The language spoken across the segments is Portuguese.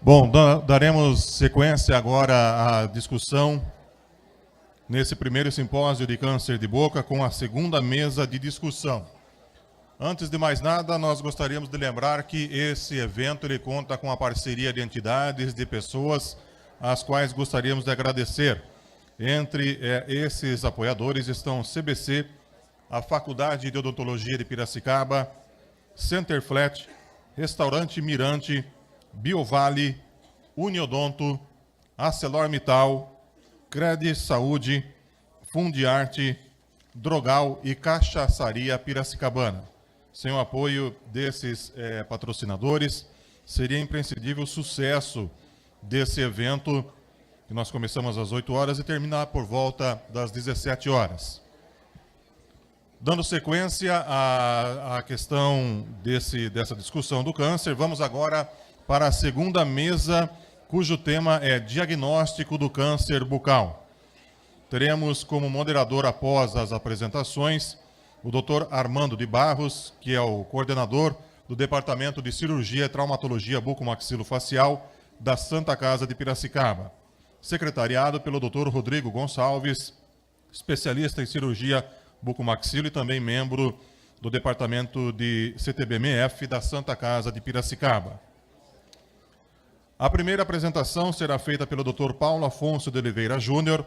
Bom, daremos sequência agora à discussão nesse primeiro simpósio de câncer de boca com a segunda mesa de discussão. Antes de mais nada, nós gostaríamos de lembrar que esse evento ele conta com a parceria de entidades, de pessoas, às quais gostaríamos de agradecer. Entre esses apoiadores estão CBC, a Faculdade de Odontologia de Piracicaba, Centerflat, Restaurante Mirante, Biovale, Uniodonto, ArcelorMittal, Cred Saúde, Fundiarte, Drogal e Cachaçaria Piracicabana. Sem o apoio desses patrocinadores, seria imprescindível o sucesso desse evento, que nós começamos às 8 horas e terminar por volta das 17 horas. Dando sequência à questão dessa discussão do câncer, vamos agora para a segunda mesa, cujo tema é diagnóstico do câncer bucal. Teremos como moderador, após as apresentações, o Dr. Armando de Barros, que é o coordenador do Departamento de Cirurgia e Traumatologia Bucomaxilofacial da Santa Casa de Piracicaba, secretariado pelo Dr. Rodrigo Gonçalves, especialista em cirurgia bucomaxilo e também membro do Departamento de CTBMF da Santa Casa de Piracicaba. A primeira apresentação será feita pelo Dr. Paulo Afonso de Oliveira Júnior,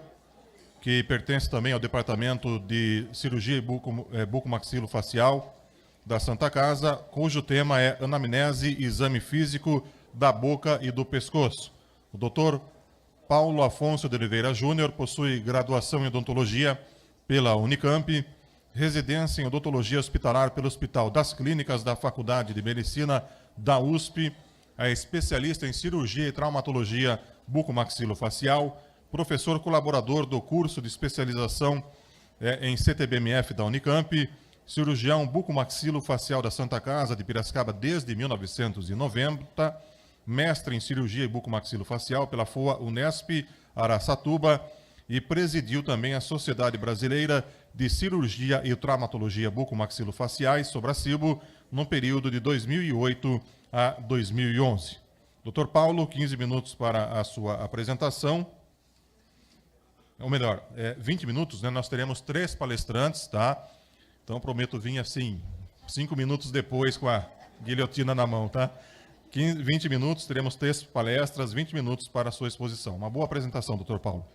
que pertence também ao Departamento de Cirurgia e Bucomaxilofacial da Santa Casa, cujo tema é anamnese e exame físico da boca e do pescoço. O Dr. Paulo Afonso de Oliveira Júnior possui graduação em odontologia pela Unicamp, residência em odontologia hospitalar pelo Hospital das Clínicas da Faculdade de Medicina da USP, é especialista em cirurgia e traumatologia bucomaxilofacial, professor colaborador do curso de especialização em CTBMF da Unicamp, cirurgião bucomaxilofacial da Santa Casa de Piracicaba desde 1990, mestre em cirurgia e bucomaxilofacial pela FOA Unesp Araçatuba e presidiu também a Sociedade Brasileira de Cirurgia e Traumatologia Bucomaxilofaciais, Sobracibo, no período de 2008 a 2011. Dr. Paulo, 15 minutos para a sua apresentação. Ou melhor, 20 minutos, né? Nós teremos 3 palestrantes, tá? Então, prometo vir assim, 5 minutos depois com a guilhotina na mão, tá? 20 minutos, teremos 3 palestras, 20 minutos para a sua exposição. Uma boa apresentação, Dr. Paulo.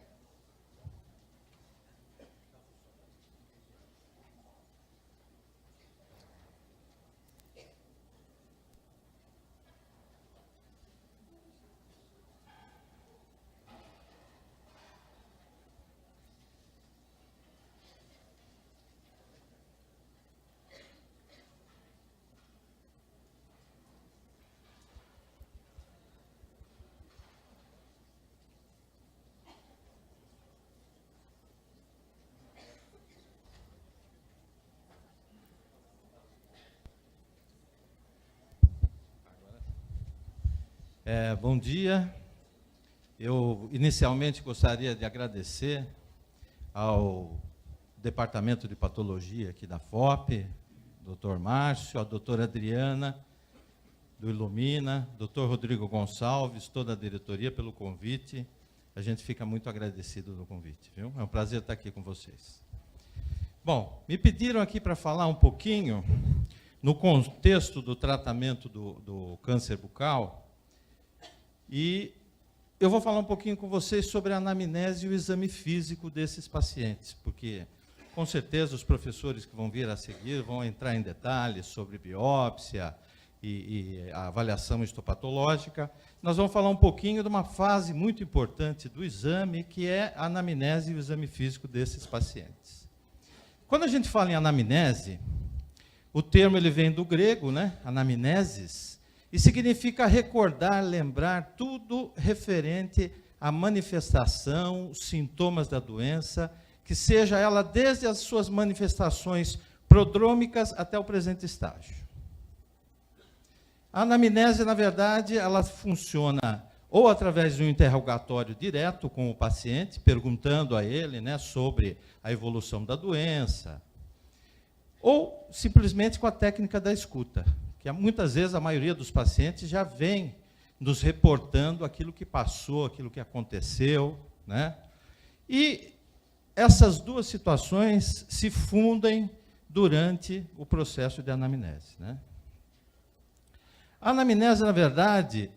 Bom dia. Eu inicialmente gostaria de agradecer ao Departamento de Patologia aqui da FOP, Dr. Márcio, a doutora Adriana, do Ilumina, Dr. Rodrigo Gonçalves, toda a diretoria pelo convite. A gente fica muito agradecido do convite, viu? É um prazer estar aqui com vocês. Bom, me pediram aqui para falar um pouquinho no contexto do tratamento do câncer bucal. E eu vou falar um pouquinho com vocês sobre a anamnese e o exame físico desses pacientes, porque, com certeza, os professores que vão vir a seguir vão entrar em detalhes sobre biópsia e a avaliação histopatológica. Nós vamos falar um pouquinho de uma fase muito importante do exame, que é a anamnese e o exame físico desses pacientes. Quando a gente fala em anamnese, o termo ele vem do grego, né? Anamnesis, e significa recordar, lembrar tudo referente à manifestação, sintomas da doença, que seja ela desde as suas manifestações prodrômicas até o presente estágio. A anamnese, na verdade, ela funciona ou através de um interrogatório direto com o paciente, perguntando a ele, né, sobre a evolução da doença, ou simplesmente com a técnica da escuta, que muitas vezes a maioria dos pacientes já vem nos reportando aquilo que passou, aquilo que aconteceu, né? E essas duas situações se fundem durante o processo de anamnese, né? A anamnese, na verdade,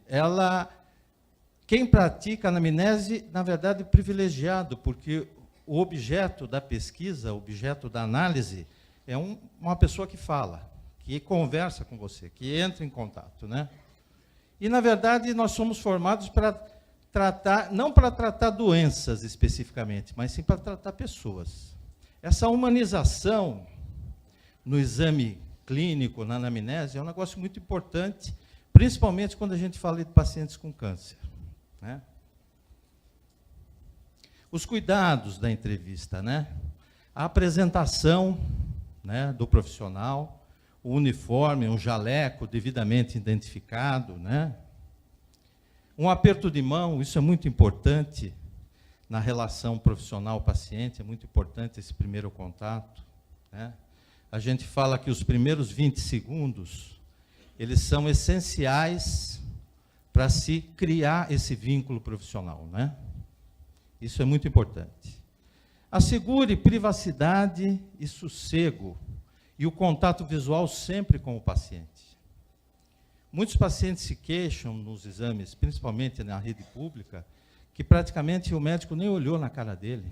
quem pratica a anamnese, na verdade, é privilegiado, porque o objeto da pesquisa, o objeto da análise, é uma pessoa que fala, que conversa com você, que entra em contato, né? E, na verdade, nós somos formados para tratar, não para tratar doenças especificamente, mas sim para tratar pessoas. Essa humanização no exame clínico, na anamnese, é um negócio muito importante, principalmente quando a gente fala de pacientes com câncer, né? Os cuidados da entrevista, né? A apresentação, né, do profissional, o uniforme, um jaleco devidamente identificado, né? Um aperto de mão, isso é muito importante na relação profissional-paciente, é muito importante esse primeiro contato, né? A gente fala que os primeiros 20 segundos, eles são essenciais para se criar esse vínculo profissional, né? Isso é muito importante. Assegure privacidade e sossego e o contato visual sempre com o paciente. Muitos pacientes se queixam nos exames, principalmente na rede pública, que praticamente o médico nem olhou na cara dele.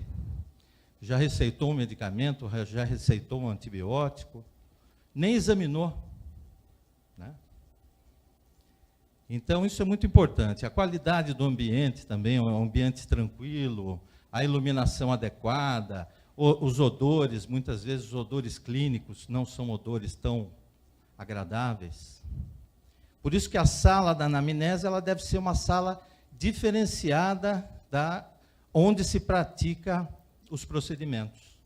Já receitou um medicamento, já receitou um antibiótico, nem examinou, né? Então, isso é muito importante. A qualidade do ambiente também, um ambiente tranquilo, a iluminação adequada, os odores, muitas vezes os odores clínicos não são odores tão agradáveis. Por isso que a sala da anamnese ela deve ser uma sala diferenciada da onde se pratica os procedimentos.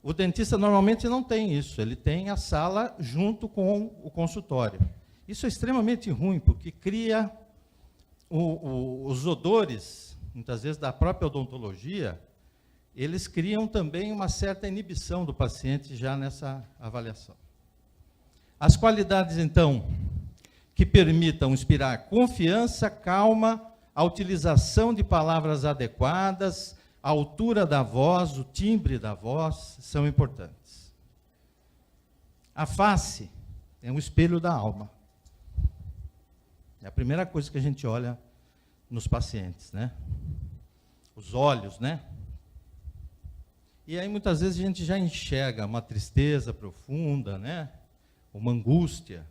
O dentista normalmente não tem isso, ele tem a sala junto com o consultório. Isso é extremamente ruim, porque cria os odores, muitas vezes da própria odontologia, eles criam também uma certa inibição do paciente já nessa avaliação. As qualidades, então, que permitam inspirar confiança, calma, a utilização de palavras adequadas, a altura da voz, o timbre da voz, são importantes. A face é um espelho da alma. É a primeira coisa que a gente olha nos pacientes, né? Os olhos, né? E aí, muitas vezes, a gente já enxerga uma tristeza profunda, né? Uma angústia.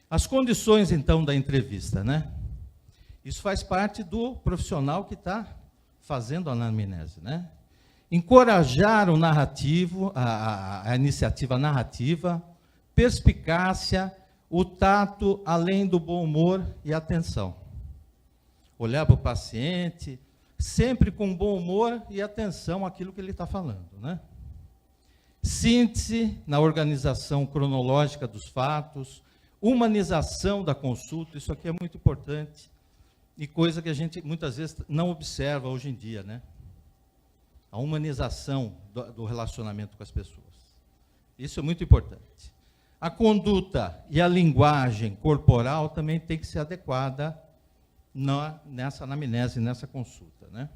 As condições, então, da entrevista, né? Isso faz parte do profissional que está fazendo a anamnese, né? Encorajar o narrativo, a iniciativa narrativa, perspicácia, o tato, além do bom humor e atenção. Olhar para o paciente, sempre com bom humor e atenção àquilo que ele está falando, né? Síntese na organização cronológica dos fatos, humanização da consulta, isso aqui é muito importante, e coisa que a gente muitas vezes não observa hoje em dia, né? A humanização do relacionamento com as pessoas. Isso é muito importante. A conduta e a linguagem corporal também tem que ser adequada nessa anamnese, nessa consulta, né?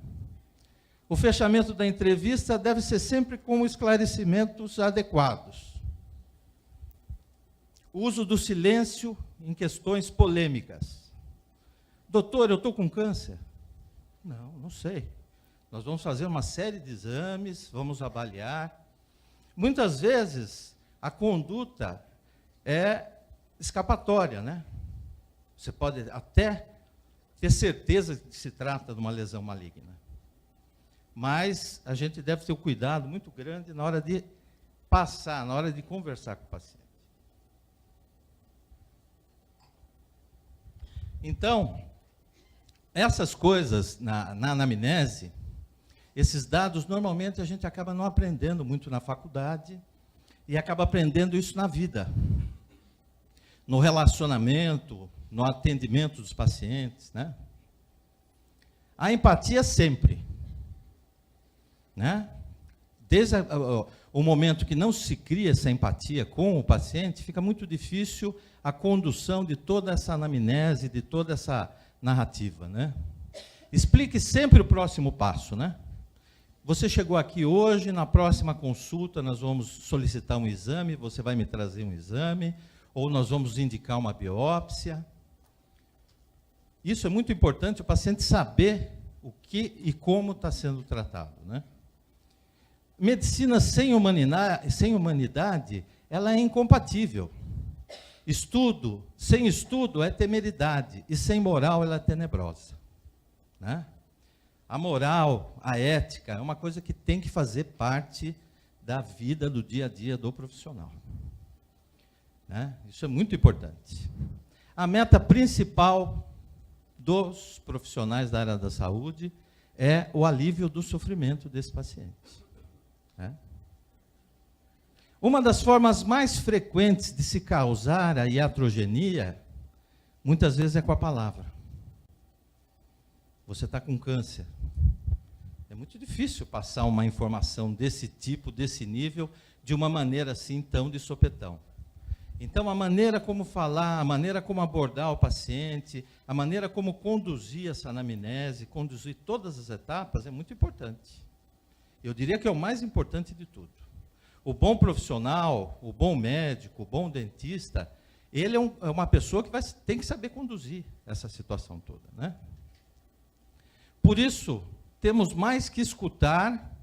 O fechamento da entrevista deve ser sempre com esclarecimentos adequados. O uso do silêncio em questões polêmicas. Doutor, eu estou com câncer? Não, não sei. Nós vamos fazer uma série de exames, vamos avaliar. Muitas vezes, a conduta é escapatória, né? Você pode até ter certeza que se trata de uma lesão maligna. Mas a gente deve ter um cuidado muito grande na hora de passar, na hora de conversar com o paciente. Então, essas coisas na anamnese, esses dados, normalmente a gente acaba não aprendendo muito na faculdade e acaba aprendendo isso na vida, no relacionamento, no atendimento dos pacientes, né? A empatia sempre, né? Desde o momento que não se cria essa empatia com o paciente, fica muito difícil a condução de toda essa anamnese, de toda essa narrativa, né? Explique sempre o próximo passo, né? Você chegou aqui hoje, na próxima consulta nós vamos solicitar um exame, você vai me trazer um exame, ou nós vamos indicar uma biópsia. Isso é muito importante, o paciente saber o que e como está sendo tratado, né? Medicina sem humanidade, ela é incompatível. Estudo, sem estudo é temeridade, e sem moral ela é tenebrosa, né? A moral, a ética, é uma coisa que tem que fazer parte da vida, do dia a dia do profissional, né? Isso é muito importante. A meta principal dos profissionais da área da saúde é o alívio do sofrimento desse paciente, né? Uma das formas mais frequentes de se causar a iatrogenia, muitas vezes é com a palavra. Você está com câncer. É muito difícil passar uma informação desse tipo, desse nível, de uma maneira assim tão de sopetão. Então, a maneira como falar, a maneira como abordar o paciente, a maneira como conduzir essa anamnese, conduzir todas as etapas, é muito importante. Eu diria que é o mais importante de tudo. O bom profissional, o bom médico, o bom dentista, ele é uma pessoa que tem que saber conduzir essa situação toda, né? Por isso, temos mais que escutar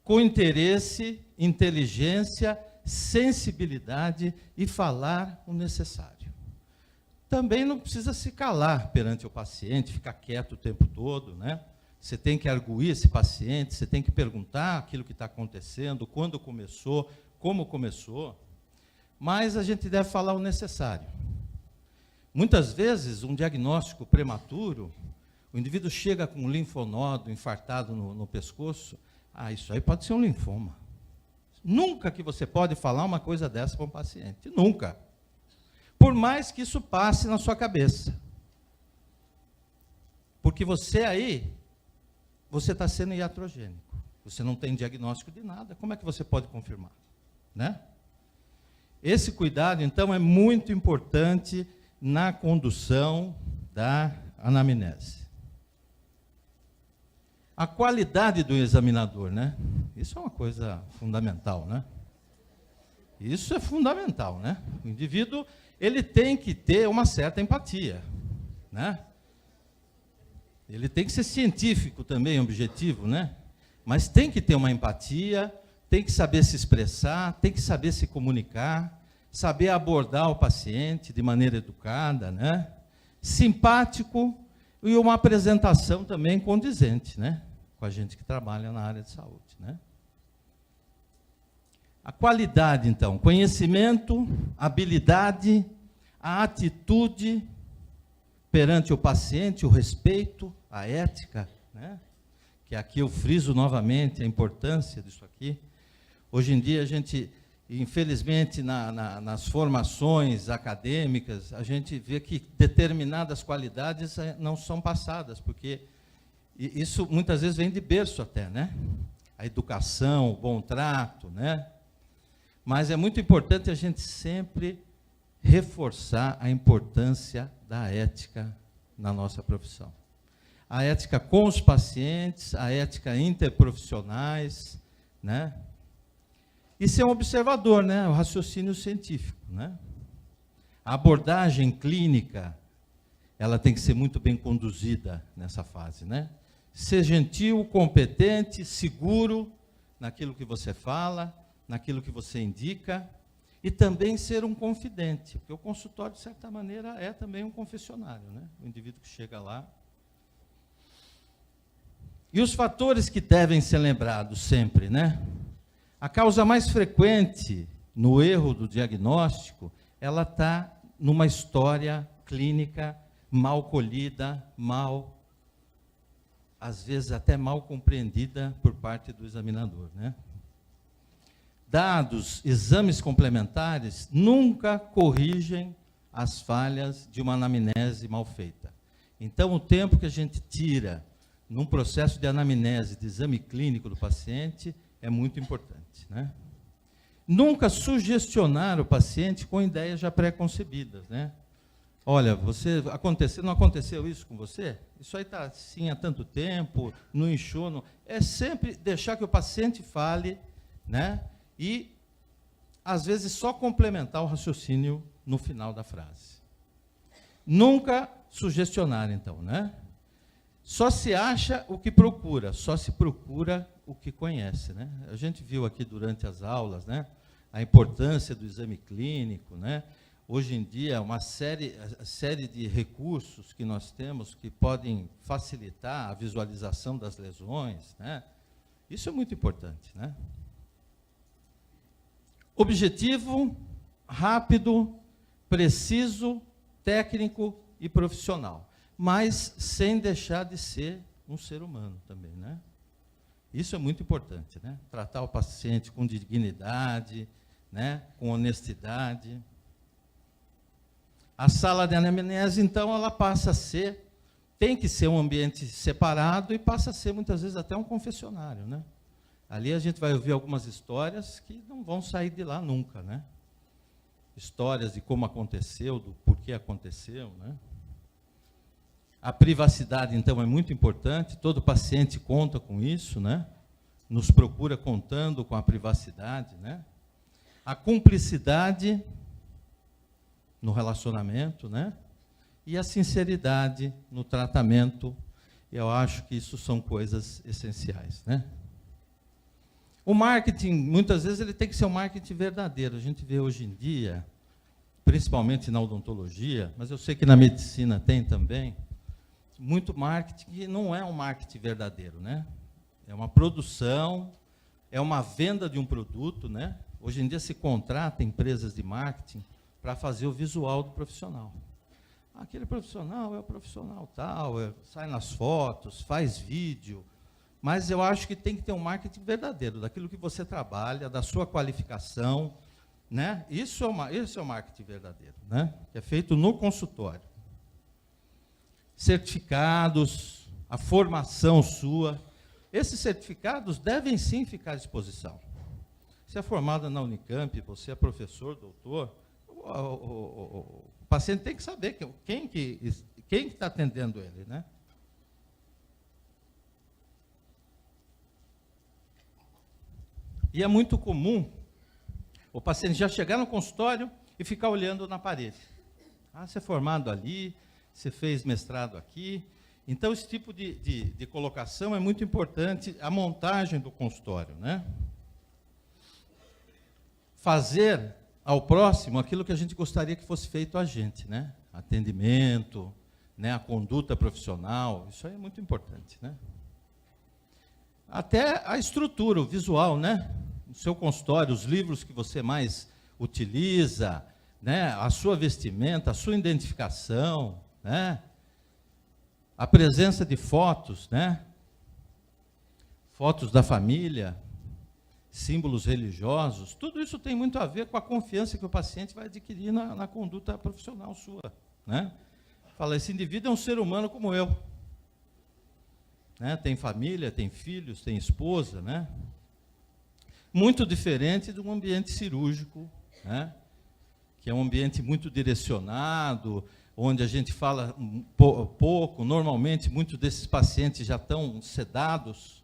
com interesse, inteligência, sensibilidade e falar o necessário. Também não precisa se calar perante o paciente, ficar quieto o tempo todo, né? Você tem que arguir esse paciente, você tem que perguntar aquilo que está acontecendo, quando começou, como começou, mas a gente deve falar o necessário. Muitas vezes, um diagnóstico prematuro, o indivíduo chega com um linfonodo infartado no pescoço, isso aí pode ser um linfoma. Nunca que você pode falar uma coisa dessa para um paciente, nunca. Por mais que isso passe na sua cabeça. Porque você está sendo iatrogênico. Você não tem diagnóstico de nada, como é que você pode confirmar, né? Esse cuidado, então, é muito importante na condução da anamnese. A qualidade do examinador, né? Isso é uma coisa fundamental, né? Isso é fundamental, né? O indivíduo, ele tem que ter uma certa empatia, né? Ele tem que ser científico também, objetivo, né? Mas tem que ter uma empatia, tem que saber se expressar, tem que saber se comunicar, saber abordar o paciente de maneira educada, né? Simpático, e uma apresentação também condizente, né? Com a gente que trabalha na área de saúde, né? A qualidade, então, conhecimento, habilidade, a atitude perante o paciente, o respeito, a ética, né? Que aqui eu friso novamente a importância disso aqui. Hoje em dia a gente, infelizmente, nas formações acadêmicas, a gente vê que determinadas qualidades não são passadas, porque isso muitas vezes vem de berço até, né? A educação, o bom trato, né? Mas é muito importante a gente sempre reforçar a importância da ética na nossa profissão. A ética com os pacientes, a ética interprofissionais, né? E ser um observador, né? O raciocínio científico, né? A abordagem clínica, ela tem que ser muito bem conduzida nessa fase, né? Ser gentil, competente, seguro naquilo que você fala, naquilo que você indica, e também ser um confidente, porque o consultório, de certa maneira, é também um confessionário, né? O indivíduo que chega lá. E os fatores que devem ser lembrados sempre, né? A causa mais frequente no erro do diagnóstico, ela está numa história clínica mal colhida, às vezes até mal compreendida por parte do examinador, né? Dados, exames complementares, nunca corrigem as falhas de uma anamnese mal feita. Então, o tempo que a gente tira num processo de anamnese, de exame clínico do paciente, é muito importante, né? Nunca sugestionar o paciente com ideias já pré-concebidas, né? Olha, não aconteceu isso com você? Isso aí está assim há tanto tempo, não inchou. Não. É sempre deixar que o paciente fale, né? E, às vezes, só complementar o raciocínio no final da frase. Nunca sugestionar, então, né? Só se acha o que procura, só se procura o que conhece, né? A gente viu aqui durante as aulas, né, a importância do exame clínico, né? Hoje em dia, uma série de recursos que nós temos que podem facilitar a visualização das lesões, né? Isso é muito importante, né? Objetivo, rápido, preciso, técnico e profissional, mas sem deixar de ser um ser humano também, né? Isso é muito importante, né? Tratar o paciente com dignidade, né? Com honestidade. A sala de anamnese, então, ela passa a ser, tem que ser um ambiente separado e passa a ser, muitas vezes, até um confessionário, né? Ali a gente vai ouvir algumas histórias que não vão sair de lá nunca, né? Histórias de como aconteceu, do porquê aconteceu, né? A privacidade, então, é muito importante, todo paciente conta com isso, né? Nos procura contando com a privacidade, né? A cumplicidade no relacionamento, né? E a sinceridade no tratamento, eu acho que isso são coisas essenciais, né? O marketing, muitas vezes, ele tem que ser um marketing verdadeiro. A gente vê hoje em dia, principalmente na odontologia, mas eu sei que na medicina tem também, muito marketing que não é um marketing verdadeiro, né? É uma produção, é uma venda de um produto, né? Hoje em dia se contrata empresas de marketing para fazer o visual do profissional. Aquele profissional é o profissional tal, sai nas fotos, faz vídeo, mas eu acho que tem que ter um marketing verdadeiro, daquilo que você trabalha, da sua qualificação, né? Isso é o marketing verdadeiro, né? Que é feito no consultório. Certificados, a formação sua, esses certificados devem sim ficar à disposição. Você é formado na Unicamp, você é professor, doutor, o paciente tem que saber quem que está atendendo ele, né? E é muito comum o paciente já chegar no consultório e ficar olhando na parede. Ah, você é formado ali, você fez mestrado aqui. Então, esse tipo de colocação é muito importante, a montagem do consultório, né? Fazer ao próximo aquilo que a gente gostaria que fosse feito a gente, né? Atendimento, né? A conduta profissional, isso aí é muito importante, né? Até a estrutura, o visual, né? O seu consultório, os livros que você mais utiliza, né? A sua vestimenta, a sua identificação, né? A presença de fotos, né? Fotos da família, símbolos religiosos, tudo isso tem muito a ver com a confiança que o paciente vai adquirir na conduta profissional sua, né? Fala, esse indivíduo é um ser humano como eu, né? Tem família, tem filhos, tem esposa, né? Muito diferente de um ambiente cirúrgico, né? Que é um ambiente muito direcionado, onde a gente fala pouco, normalmente muitos desses pacientes já estão sedados,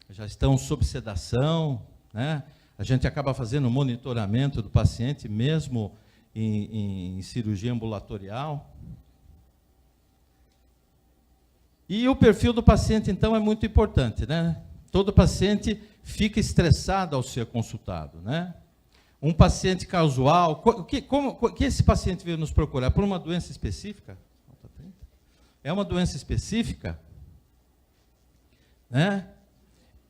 já estão sob sedação, né? A gente acaba fazendo monitoramento do paciente, mesmo em cirurgia ambulatorial. E o perfil do paciente, então, é muito importante, né? Todo paciente fica estressado ao ser consultado, né? Um paciente casual, que esse paciente veio nos procurar? Por uma doença específica? É uma doença específica? Né?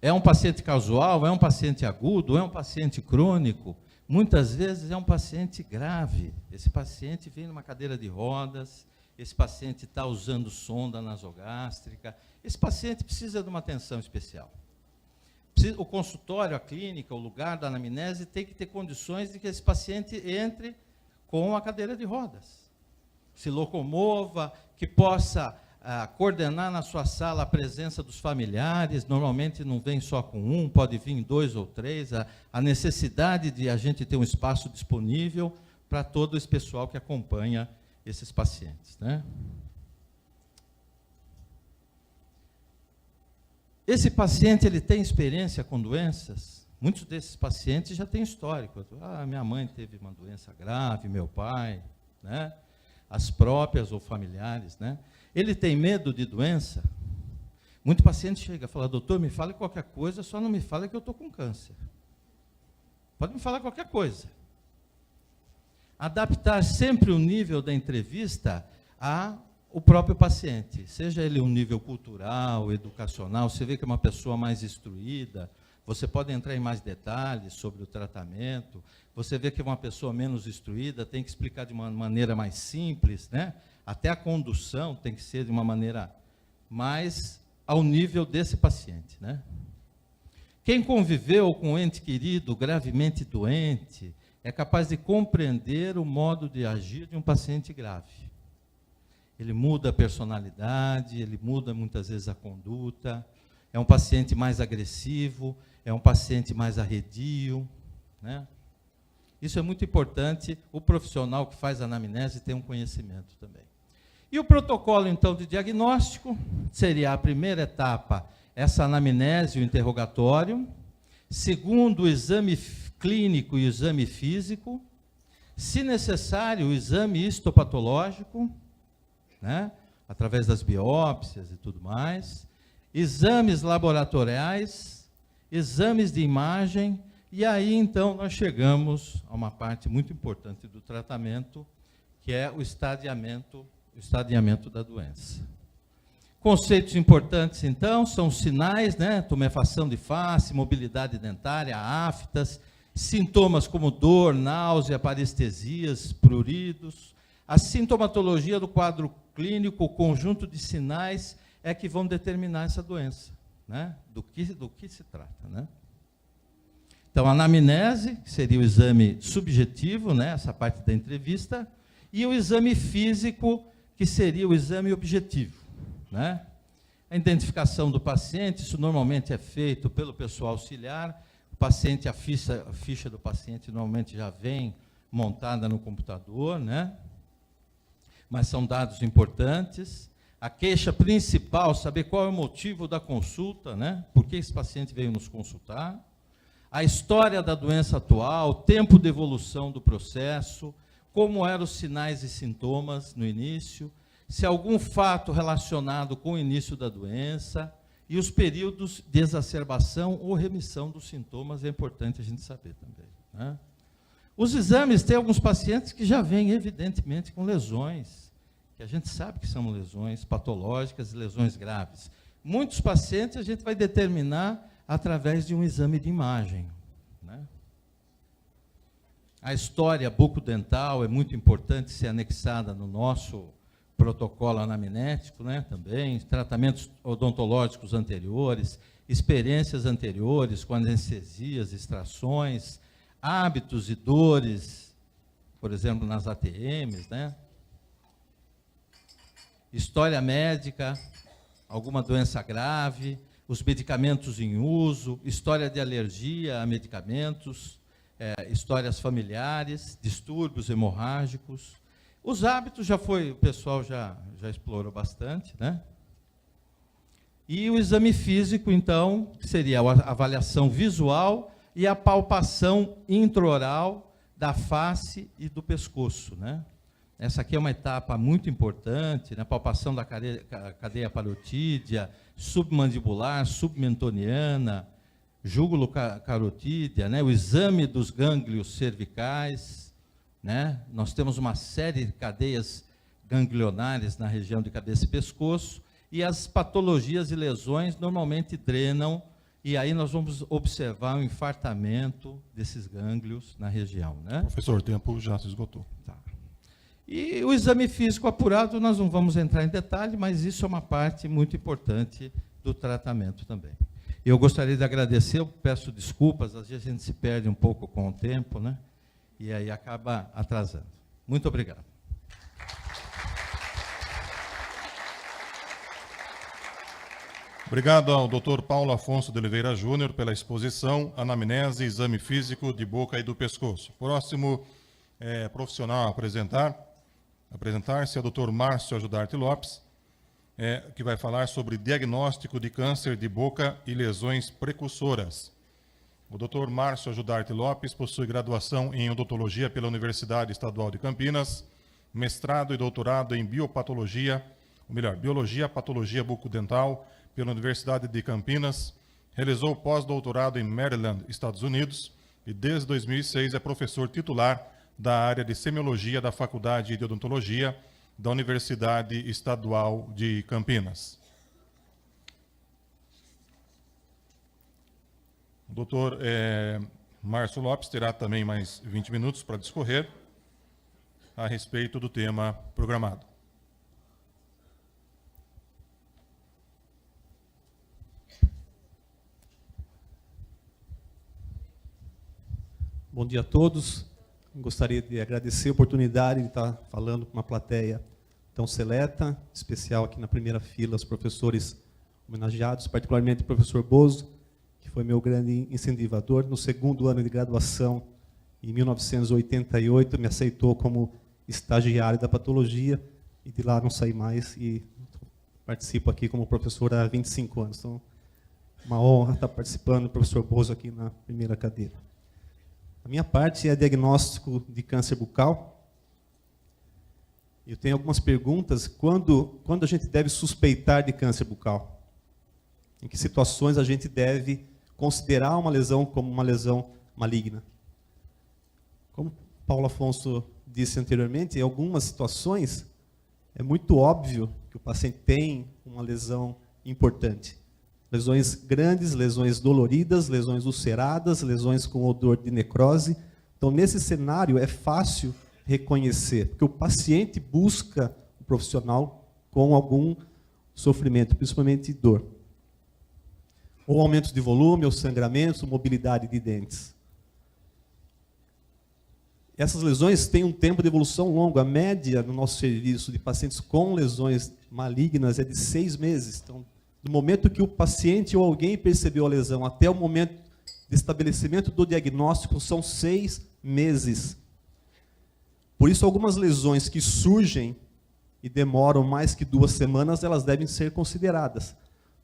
É um paciente casual, é um paciente agudo, é um paciente crônico? Muitas vezes é um paciente grave. Esse paciente vem numa cadeira de rodas, esse paciente está usando sonda nasogástrica, esse paciente precisa de uma atenção especial. O consultório, a clínica, o lugar da anamnese tem que ter condições de que esse paciente entre com a cadeira de rodas, se locomova, que possa coordenar na sua sala a presença dos familiares, normalmente não vem só com um, pode vir 2 ou 3, a necessidade de a gente ter um espaço disponível para todo esse pessoal que acompanha esses pacientes, né? Esse paciente, ele tem experiência com doenças? Muitos desses pacientes já têm histórico. Minha mãe teve uma doença grave, meu pai, né? As próprias ou familiares, né? Ele tem medo de doença? Muito paciente chega e fala, doutor, me fale qualquer coisa, só não me fale que eu estou com câncer. Pode me falar qualquer coisa. Adaptar sempre o nível da entrevista ao próprio paciente, seja ele um nível cultural, educacional, você vê que é uma pessoa mais instruída, você pode entrar em mais detalhes sobre o tratamento, você vê que é uma pessoa menos instruída, tem que explicar de uma maneira mais simples, né? Até a condução tem que ser de uma maneira mais ao nível desse paciente, né? Quem conviveu com um ente querido gravemente doente é capaz de compreender o modo de agir de um paciente grave. Ele muda a personalidade, ele muda muitas vezes a conduta, é um paciente mais agressivo, é um paciente mais arredio, né? Isso é muito importante, o profissional que faz anamnese tem um conhecimento também. E o protocolo, então, de diagnóstico, seria a primeira etapa, essa anamnese, o interrogatório, segundo, o exame clínico e o exame físico, se necessário, o exame histopatológico, né, através das biópsias e tudo mais, exames laboratoriais, exames de imagem, e aí, então, nós chegamos a uma parte muito importante do tratamento, que é o estadiamento da doença. Conceitos importantes, então, são sinais, né, tumefação de face, mobilidade dentária, aftas, sintomas como dor, náusea, parestesias, pruridos. A sintomatologia do quadro clínico, o conjunto de sinais, é que vão determinar essa doença, né, do que se trata, né? Então, a anamnese, que seria o exame subjetivo, né, essa parte da entrevista, e o exame físico, que seria o exame objetivo, né? A identificação do paciente, isso normalmente é feito pelo pessoal auxiliar, o paciente, a ficha do paciente normalmente já vem montada no computador, né? Mas são dados importantes. A queixa principal, saber qual é o motivo da consulta, né? Por que esse paciente veio nos consultar. A história da doença atual, tempo de evolução do processo, como eram os sinais e sintomas no início, se algum fato relacionado com o início da doença, e os períodos de exacerbação ou remissão dos sintomas, é importante a gente saber também, né? Os exames, tem alguns pacientes que já vêm, evidentemente, com lesões, que a gente sabe que são lesões patológicas e lesões graves. Muitos pacientes a gente vai determinar através de um exame de imagem, né? A história bucodental é muito importante ser anexada no nosso protocolo anamnético, né, também, tratamentos odontológicos anteriores, experiências anteriores com anestesias, extrações, hábitos e dores, por exemplo, nas ATMs, né? História médica, alguma doença grave, os medicamentos em uso, história de alergia a medicamentos, histórias familiares, distúrbios hemorrágicos. Os hábitos o pessoal já explorou bastante, né? E o exame físico, então, seria a avaliação visual e a palpação intraoral da face e do pescoço, né? Essa aqui é uma etapa muito importante, né? Palpação da cadeia parotídea, submandibular, submentoniana, júgulo-carotídea, né? O exame dos gânglios cervicais, né? Nós temos uma série de cadeias ganglionares na região de cabeça e pescoço, e as patologias e lesões normalmente drenam, e aí nós vamos observar o infartamento desses gânglios na região, né? Professor, o tempo já se esgotou. Tá. E o exame físico apurado, nós não vamos entrar em detalhe, mas isso é uma parte muito importante do tratamento também. Eu gostaria de agradecer, eu peço desculpas, às vezes a gente se perde um pouco com o tempo, né? E aí acaba atrasando. Muito obrigado. Obrigado ao Dr. Paulo Afonso de Oliveira Júnior pela exposição, anamnese e exame físico de boca e do pescoço. Próximo profissional a apresentar-se é o Dr. Márcio Ajudarte Lopes, que vai falar sobre diagnóstico de câncer de boca e lesões precursoras. O Dr. Márcio Ajudarte Lopes possui graduação em odontologia pela Universidade Estadual de Campinas, mestrado e doutorado em biologia patologia bucodental pela Universidade de Campinas, realizou pós-doutorado em Maryland, Estados Unidos, e desde 2006 é professor titular da área de semiologia da Faculdade de Odontologia da Universidade Estadual de Campinas. O doutor Márcio Lopes terá também mais 20 minutos para discorrer a respeito do tema programado. Bom dia a todos. Gostaria de agradecer a oportunidade de estar falando com uma plateia tão seleta, especial aqui na primeira fila, os professores homenageados, particularmente o professor Bozo, que foi meu grande incentivador. No segundo ano de graduação, em 1988, me aceitou como estagiário da patologia, e de lá não saí mais, e participo aqui como professor há 25 anos. Então, uma honra estar participando do professor Bozo aqui na primeira cadeira. A minha parte é diagnóstico de câncer bucal. Eu tenho algumas perguntas. Quando a gente deve suspeitar de câncer bucal? Em que situações a gente deve considerar uma lesão como uma lesão maligna? Como Paulo Afonso disse anteriormente, em algumas situações é muito óbvio que o paciente tem uma lesão importante. Lesões grandes, lesões doloridas, lesões ulceradas, lesões com odor de necrose. Então, nesse cenário, é fácil reconhecer, porque o paciente busca o profissional com algum sofrimento, principalmente dor. Ou aumento de volume, ou sangramento, mobilidade de dentes. Essas lesões têm um tempo de evolução longo. A média no nosso serviço de pacientes com lesões malignas é de 6 meses. Então, do momento que o paciente ou alguém percebeu a lesão até o momento de estabelecimento do diagnóstico, são 6 meses. Por isso, algumas lesões que surgem e demoram mais que 2 semanas, elas devem ser consideradas.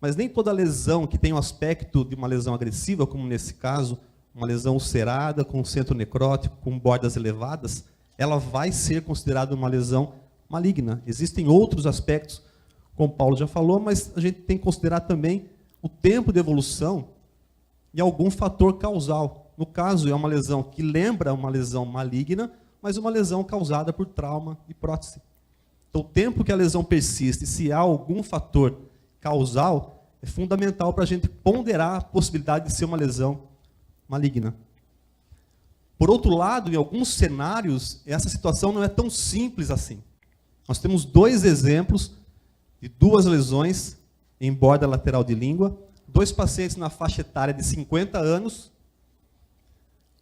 Mas nem toda lesão que tem o aspecto de uma lesão agressiva, como nesse caso, uma lesão ulcerada, com centro necrótico, com bordas elevadas, ela vai ser considerada uma lesão maligna. Existem outros aspectos, como o Paulo já falou, mas a gente tem que considerar também o tempo de evolução e algum fator causal. No caso, é uma lesão que lembra uma lesão maligna, mas uma lesão causada por trauma e prótese. Então, o tempo que a lesão persiste, se há algum fator causal, é fundamental para a gente ponderar a possibilidade de ser uma lesão maligna. Por outro lado, em alguns cenários, essa situação não é tão simples assim. Nós temos 2 exemplos de 2 lesões em borda lateral de língua, 2 pacientes na faixa etária de 50 anos,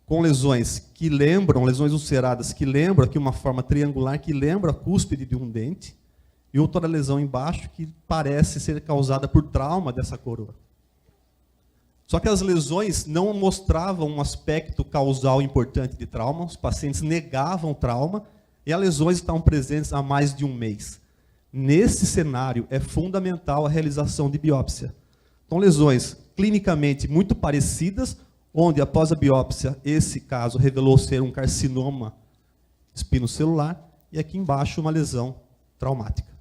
com lesões que lembram, lesões ulceradas, que lembram aqui uma forma triangular, que lembra a cúspide de um dente, e outra lesão embaixo que parece ser causada por trauma dessa coroa. Só que as lesões não mostravam um aspecto causal importante de trauma, os pacientes negavam trauma, e as lesões estavam presentes há mais de 1 mês. Nesse cenário, é fundamental a realização de biópsia. Então, lesões clinicamente muito parecidas, onde após a biópsia, esse caso revelou ser um carcinoma espinocelular, e aqui embaixo uma lesão traumática.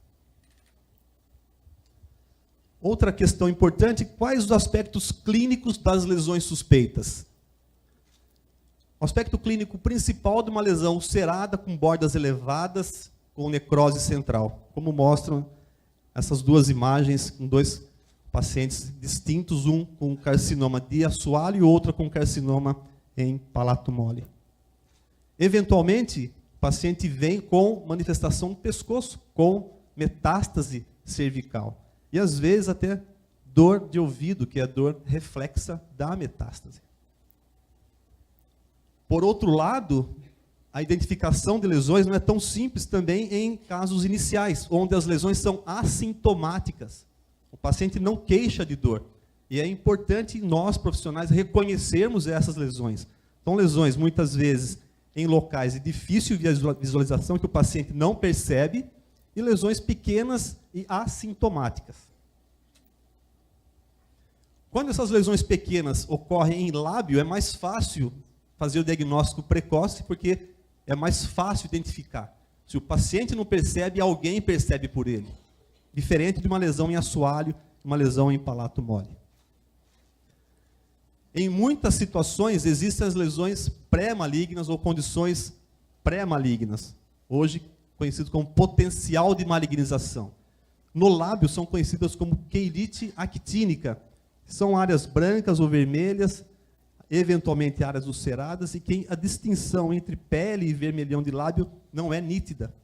Outra questão importante, quais os aspectos clínicos das lesões suspeitas? O aspecto clínico principal de uma lesão ulcerada com bordas elevadas, com necrose central, como mostram essas 2 imagens com 2 pacientes distintos, um com carcinoma de assoalho e outro com carcinoma em palato mole. Eventualmente, o paciente vem com manifestação no pescoço, com metástase cervical. E às vezes até dor de ouvido, que é a dor reflexa da metástase. Por outro lado, a identificação de lesões não é tão simples também em casos iniciais, onde as lesões são assintomáticas. O paciente não queixa de dor. E é importante nós, profissionais, reconhecermos essas lesões. São lesões, muitas vezes, em locais de difícil visualização, que o paciente não percebe, e lesões pequenas e assintomáticas. Quando essas lesões pequenas ocorrem em lábio, é mais fácil fazer o diagnóstico precoce, porque é mais fácil identificar. Se o paciente não percebe, alguém percebe por ele. Diferente de uma lesão em assoalho, uma lesão em palato mole. Em muitas situações, existem as lesões pré-malignas ou condições pré-malignas, hoje conhecidas como potencial de malignização. No lábio, são conhecidas como queilite actínica. São áreas brancas ou vermelhas, eventualmente áreas ulceradas, e que a distinção entre pele e vermelhão de lábio não é nítida.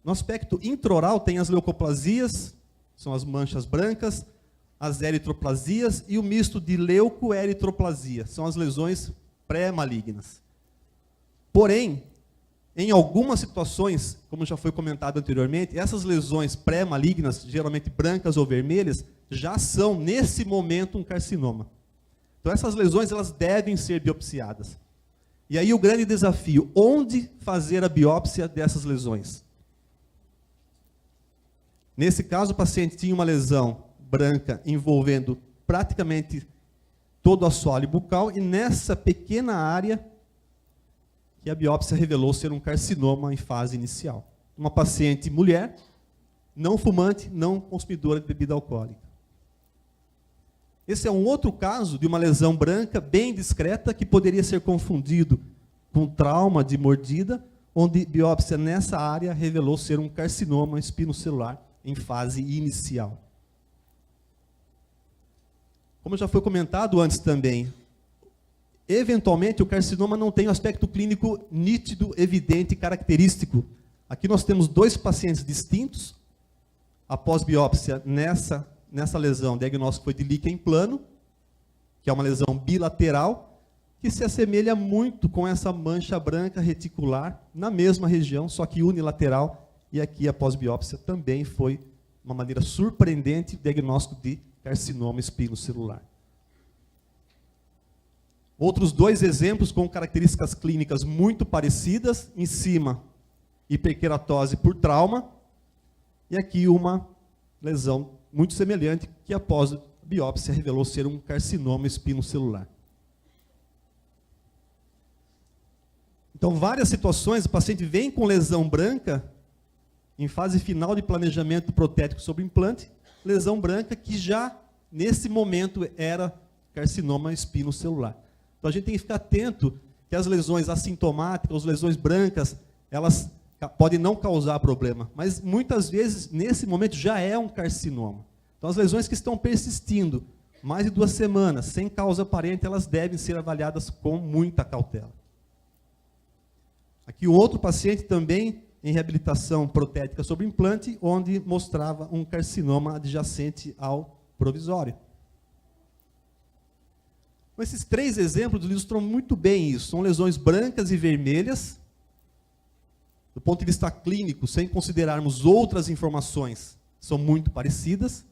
No aspecto intraoral, tem as leucoplasias, são as manchas brancas, as eritroplasias e o misto de leuco-eritroplasia, são as lesões pré-malignas. Porém, em algumas situações, como já foi comentado anteriormente, essas lesões pré-malignas, geralmente brancas ou vermelhas, já são, nesse momento, um carcinoma. Então, essas lesões elas devem ser biopsiadas. E aí o grande desafio, onde fazer a biópsia dessas lesões? Nesse caso, o paciente tinha uma lesão branca envolvendo praticamente todo o assoalho bucal, e nessa pequena área que a biópsia revelou ser um carcinoma em fase inicial. Uma paciente mulher, não fumante, não consumidora de bebida alcoólica. Esse é um outro caso de uma lesão branca bem discreta que poderia ser confundido com trauma de mordida, onde biópsia nessa área revelou ser um carcinoma espinocelular em fase inicial. Como já foi comentado antes também, eventualmente o carcinoma não tem um aspecto clínico nítido, evidente e característico. Aqui nós temos dois pacientes distintos. Após biópsia, nessa lesão, o diagnóstico foi de líquen plano, que é uma lesão bilateral, que se assemelha muito com essa mancha branca reticular, na mesma região, só que unilateral, e aqui após biópsia também foi, de uma maneira surpreendente, o diagnóstico de carcinoma espinocelular. Outros dois exemplos com características clínicas muito parecidas, em cima, hiperqueratose por trauma, e aqui uma lesão muito semelhante, que após a biópsia revelou ser um carcinoma espinocelular. Então, várias situações, o paciente vem com lesão branca, em fase final de planejamento protético sobre implante, lesão branca que já, nesse momento, era carcinoma espinocelular. Então, a gente tem que ficar atento que as lesões assintomáticas, as lesões brancas, elas podem não causar problema, mas muitas vezes, nesse momento, já é um carcinoma. Então, as lesões que estão persistindo mais de 2 semanas, sem causa aparente, elas devem ser avaliadas com muita cautela. Aqui, outro paciente também em reabilitação protética sobre implante, onde mostrava um carcinoma adjacente ao provisório. Esses 3 exemplos ilustram muito bem isso. São lesões brancas e vermelhas. Do ponto de vista clínico, sem considerarmos outras informações, são muito parecidas.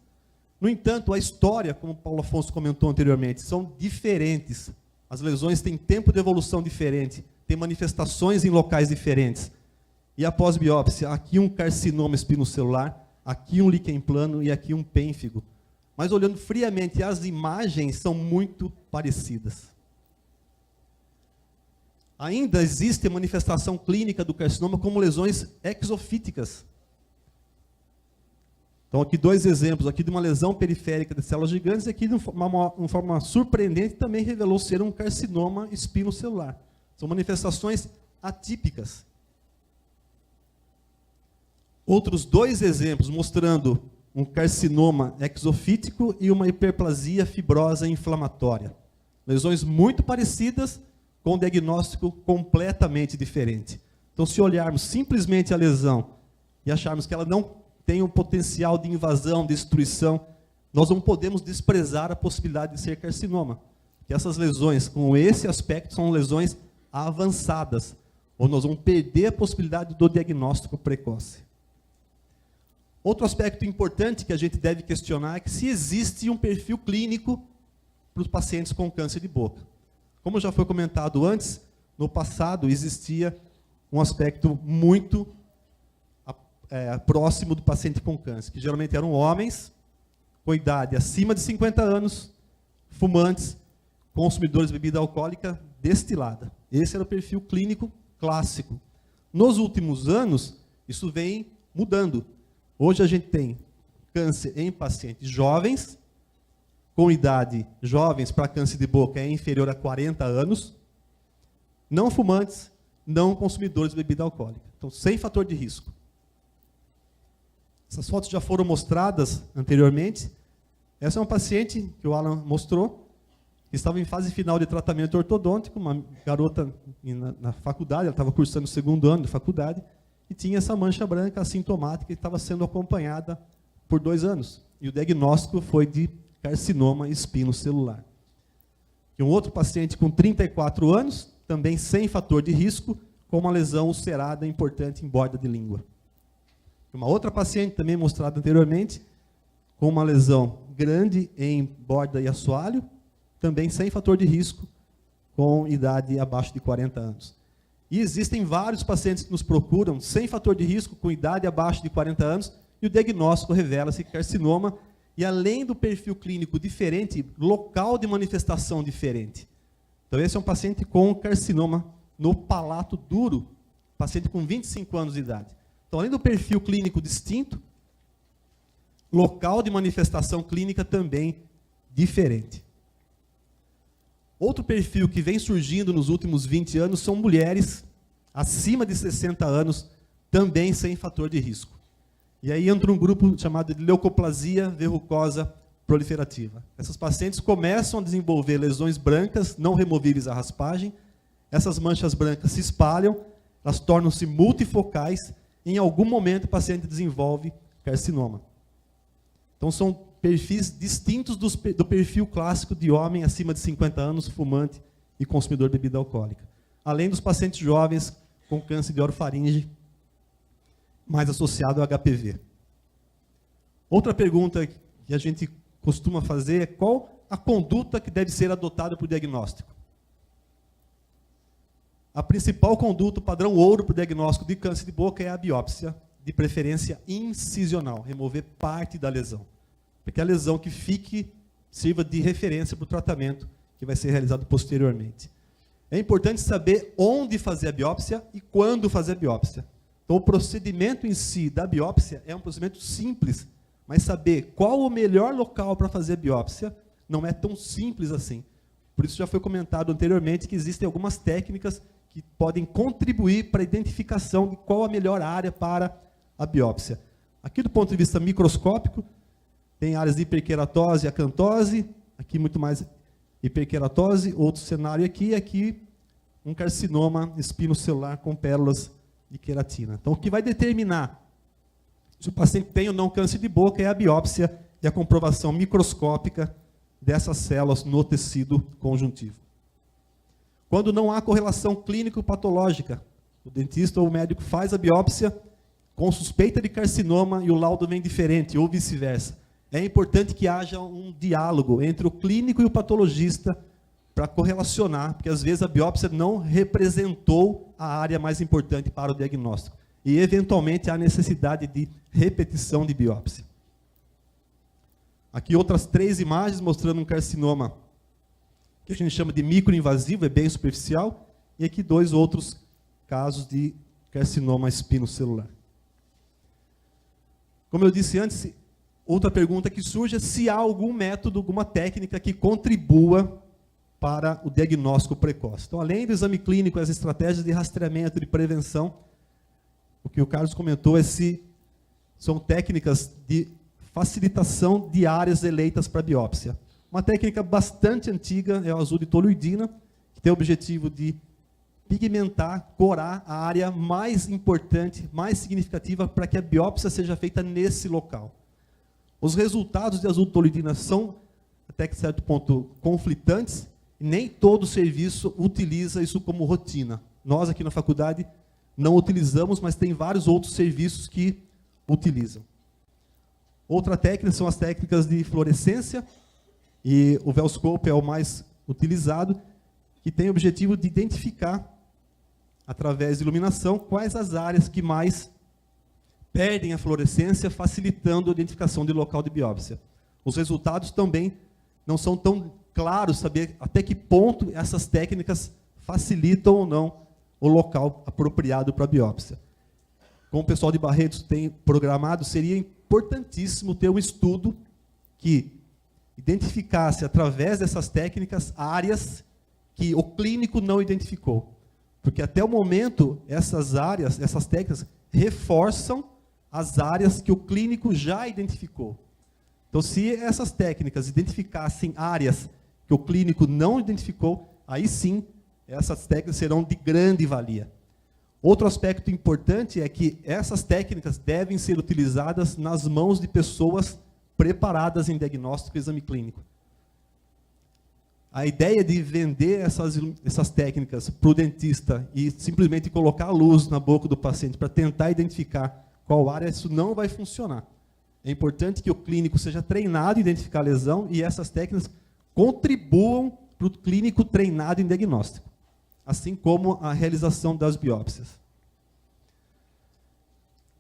No entanto, a história, como o Paulo Afonso comentou anteriormente, são diferentes. As lesões têm tempo de evolução diferente, têm manifestações em locais diferentes. E após biópsia, aqui um carcinoma espinocelular, aqui um líquen plano e aqui um pênfigo. Mas olhando friamente, as imagens são muito parecidas. Ainda existe manifestação clínica do carcinoma como lesões exofíticas. Então, aqui 2 exemplos, aqui de uma lesão periférica de células gigantes, e aqui de uma forma surpreendente também revelou ser um carcinoma espinocelular. São manifestações atípicas. Outros 2 exemplos mostrando um carcinoma exofítico e uma hiperplasia fibrosa inflamatória. Lesões muito parecidas, com um diagnóstico completamente diferente. Então, se olharmos simplesmente a lesão e acharmos que ela não tem um potencial de invasão, de destruição, nós não podemos desprezar a possibilidade de ser carcinoma. Que essas lesões, com esse aspecto, são lesões avançadas, ou nós vamos perder a possibilidade do diagnóstico precoce. Outro aspecto importante que a gente deve questionar é que se existe um perfil clínico para os pacientes com câncer de boca. Como já foi comentado antes, no passado existia um aspecto muito próximo do paciente com câncer, que geralmente eram homens com idade acima de 50 anos, fumantes, consumidores de bebida alcoólica destilada. Esse era o perfil clínico clássico. Nos últimos anos, isso vem mudando. Hoje a gente tem câncer em pacientes jovens, com idade jovens para câncer de boca é inferior a 40 anos, não fumantes, não consumidores de bebida alcoólica. Então, sem fator de risco. Essas fotos já foram mostradas anteriormente. Essa é uma paciente que o Alan mostrou, que estava em fase final de tratamento ortodôntico, uma garota na faculdade, ela estava cursando o 2º ano de faculdade, e tinha essa mancha branca assintomática que estava sendo acompanhada por 2 anos. E o diagnóstico foi de carcinoma espinocelular. E um outro paciente com 34 anos, também sem fator de risco, com uma lesão ulcerada importante em borda de língua. Uma outra paciente, também mostrada anteriormente, com uma lesão grande em borda e assoalho, também sem fator de risco, com idade abaixo de 40 anos. E existem vários pacientes que nos procuram sem fator de risco, com idade abaixo de 40 anos, e o diagnóstico revela-se carcinoma, e além do perfil clínico diferente, local de manifestação diferente. Então esse é um paciente com carcinoma no palato duro, paciente com 25 anos de idade. Então, além do perfil clínico distinto, local de manifestação clínica também diferente. Outro perfil que vem surgindo nos últimos 20 anos são mulheres acima de 60 anos, também sem fator de risco. E aí entra um grupo chamado de leucoplasia verrucosa proliferativa. Essas pacientes começam a desenvolver lesões brancas não removíveis à raspagem, essas manchas brancas se espalham, elas tornam-se multifocais, e em algum momento o paciente desenvolve carcinoma. Então são perfis distintos do perfil clássico de homem acima de 50 anos, fumante e consumidor de bebida alcoólica. Além dos pacientes jovens com câncer de orofaringe, mais associado ao HPV. Outra pergunta que a gente costuma fazer é qual a conduta que deve ser adotada para o diagnóstico. A principal conduta, o padrão ouro para o diagnóstico de câncer de boca é a biópsia, de preferência incisional, remover parte da lesão. Porque a lesão que fique sirva de referência para o tratamento que vai ser realizado posteriormente. É importante saber onde fazer a biópsia e quando fazer a biópsia. Então, o procedimento em si da biópsia é um procedimento simples, mas saber qual o melhor local para fazer a biópsia não é tão simples assim. Por isso já foi comentado anteriormente que existem algumas técnicas que podem contribuir para a identificação de qual a melhor área para a biópsia. Aqui do ponto de vista microscópico, tem áreas de hiperqueratose e acantose, aqui muito mais hiperqueratose, outro cenário aqui um carcinoma espinocelular com pérolas de queratina. Então, o que vai determinar se o paciente tem ou não câncer de boca é a biópsia e a comprovação microscópica dessas células no tecido conjuntivo. Quando não há correlação clínico-patológica, o dentista ou o médico faz a biópsia com suspeita de carcinoma e o laudo vem diferente, ou vice-versa. É importante que haja um diálogo entre o clínico e o patologista para correlacionar, porque às vezes a biópsia não representou a área mais importante para o diagnóstico. E, eventualmente, há necessidade de repetição de biópsia. Aqui outras 3 imagens mostrando um carcinoma que a gente chama de microinvasivo, é bem superficial, e aqui 2 outros casos de carcinoma espinocelular. Como eu disse antes, outra pergunta que surge é se há algum método, alguma técnica que contribua para o diagnóstico precoce. Então, além do exame clínico, as estratégias de rastreamento, de prevenção, o que o Carlos comentou é se são técnicas de facilitação de áreas eleitas para biópsia. Uma técnica bastante antiga é o azulitoluidina, que tem o objetivo de pigmentar, corar a área mais importante, mais significativa para que a biópsia seja feita nesse local. Os resultados de azulitoluidina são, até que certo ponto, conflitantes, e nem todo serviço utiliza isso como rotina. Nós aqui na faculdade não utilizamos, mas tem vários outros serviços que utilizam. Outra técnica são as técnicas de fluorescência, e o Velscope é o mais utilizado, que tem o objetivo de identificar, através de iluminação, quais as áreas que mais perdem a fluorescência, facilitando a identificação de local de biópsia. Os resultados também não são tão claros, saber até que ponto essas técnicas facilitam ou não o local apropriado para a biópsia. Como o pessoal de Barretos tem programado, seria importantíssimo ter um estudo que identificasse, através dessas técnicas, áreas que o clínico não identificou. Porque até o momento, essas áreas, essas técnicas, reforçam as áreas que o clínico já identificou. Então, se essas técnicas identificassem áreas que o clínico não identificou, aí sim, essas técnicas serão de grande valia. Outro aspecto importante é que essas técnicas devem ser utilizadas nas mãos de pessoas preparadas em diagnóstico e exame clínico. A ideia de vender essas técnicas para o dentista e simplesmente colocar a luz na boca do paciente para tentar identificar qual área, isso não vai funcionar. É importante que o clínico seja treinado em identificar a lesão e essas técnicas contribuam para o clínico treinado em diagnóstico, assim como a realização das biópsias.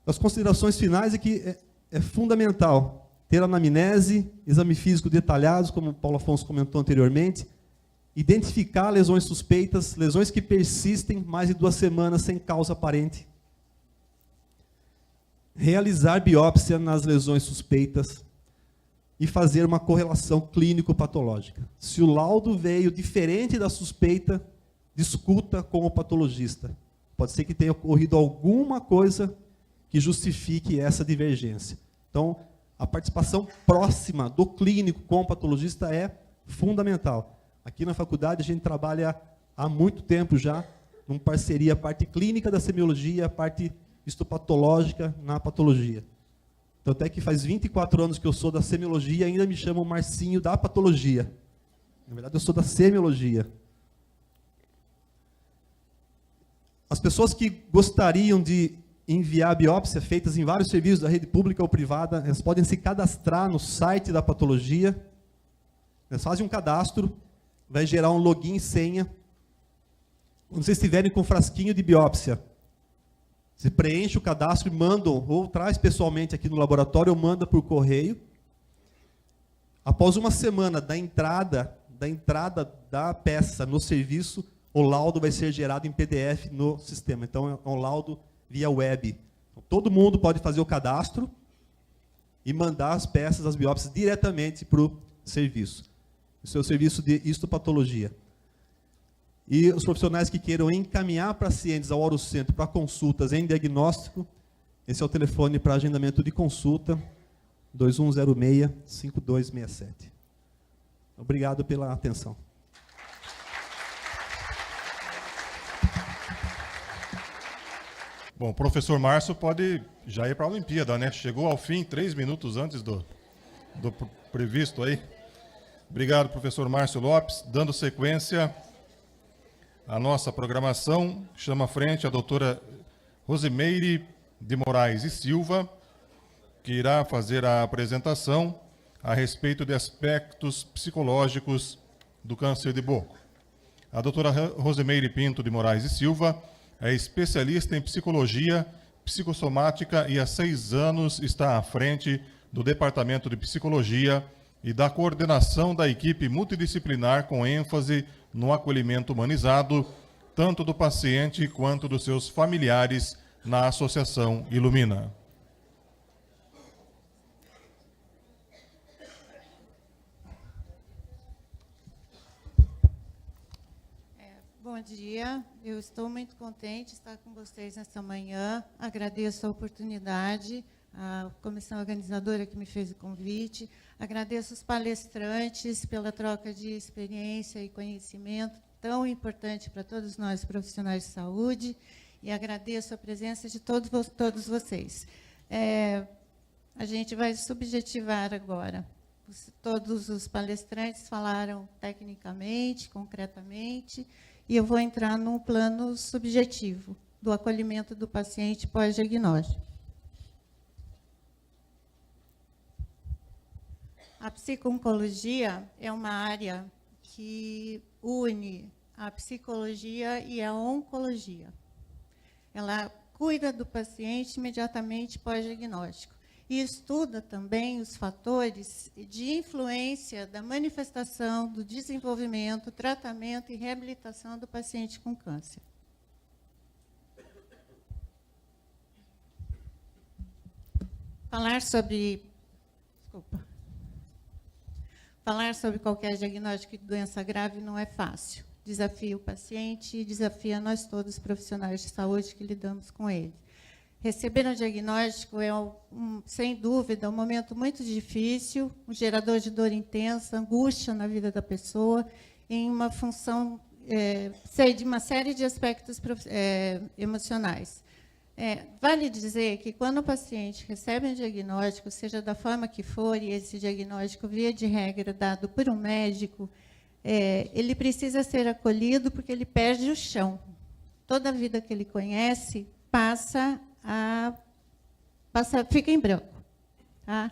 As considerações finais é que é fundamental ter anamnese, exame físico detalhados, como o Paulo Afonso comentou anteriormente, identificar lesões suspeitas, lesões que persistem mais de 2 semanas sem causa aparente, realizar biópsia nas lesões suspeitas e fazer uma correlação clínico-patológica. Se o laudo veio diferente da suspeita, discuta com o patologista. Pode ser que tenha ocorrido alguma coisa que justifique essa divergência. Então, a participação próxima do clínico com o patologista é fundamental. Aqui na faculdade a gente trabalha há muito tempo já, em parceria, a parte clínica da semiologia, a parte histopatológica na patologia. Tanto é que faz 24 anos que eu sou da semiologia e ainda me chamam Marcinho da patologia. Na verdade, eu sou da semiologia. As pessoas que gostariam de enviar biópsia feitas em vários serviços da rede pública ou privada, elas podem se cadastrar no site da patologia, elas fazem um cadastro, vai gerar um login e senha. Quando vocês estiverem com um frasquinho de biópsia, você preenche o cadastro e manda, ou traz pessoalmente aqui no laboratório, ou manda por correio. Após uma semana da entrada da peça no serviço, o laudo vai ser gerado em PDF no sistema. Então, é um laudo via web. Então, todo mundo pode fazer o cadastro e mandar as peças, as biópsias, diretamente para o serviço. Esse é o serviço de histopatologia. E os profissionais que queiram encaminhar pacientes ao Orocentro para consultas em diagnóstico, esse é o telefone para agendamento de consulta, 2106-5267. Obrigado pela atenção. Bom, o professor Márcio pode já ir para a Olimpíada, né? Chegou ao fim 3 minutos antes do previsto aí. Obrigado, professor Márcio Lopes. Dando sequência à nossa programação, chama à frente a doutora Rosimeire de Moraes e Silva, que irá fazer a apresentação a respeito de aspectos psicológicos do câncer de boca. A doutora Rosimeire Pinto de Moraes e Silva é especialista em psicologia psicossomática e há 6 anos está à frente do Departamento de Psicologia e da coordenação da equipe multidisciplinar com ênfase no acolhimento humanizado, tanto do paciente quanto dos seus familiares, na Associação Ilumina. Bom dia, eu estou muito contente de estar com vocês nesta manhã. Agradeço a oportunidade, a comissão organizadora que me fez o convite. Agradeço os palestrantes pela troca de experiência e conhecimento tão importante para todos nós profissionais de saúde e agradeço a presença de todos vocês. A gente vai subjetivar agora. Todos os palestrantes falaram tecnicamente, concretamente, e eu vou entrar num plano subjetivo do acolhimento do paciente pós-diagnóstico. A psico-oncologia é uma área que une a psicologia e a oncologia. Ela cuida do paciente imediatamente pós-diagnóstico e estuda também os fatores de influência da manifestação, do desenvolvimento, tratamento e reabilitação do paciente com câncer. Falar sobre qualquer diagnóstico de doença grave não é fácil. Desafia o paciente e desafia nós todos, profissionais de saúde, que lidamos com ele. Receber um diagnóstico é, sem dúvida, um momento muito difícil, um gerador de dor intensa, angústia na vida da pessoa, em uma função, de uma série de aspectos emocionais. Vale dizer que quando o paciente recebe um diagnóstico, seja da forma que for, e esse diagnóstico, via de regra, dado por um médico, ele precisa ser acolhido porque ele perde o chão. Toda a vida que ele conhece fica em branco. Tá?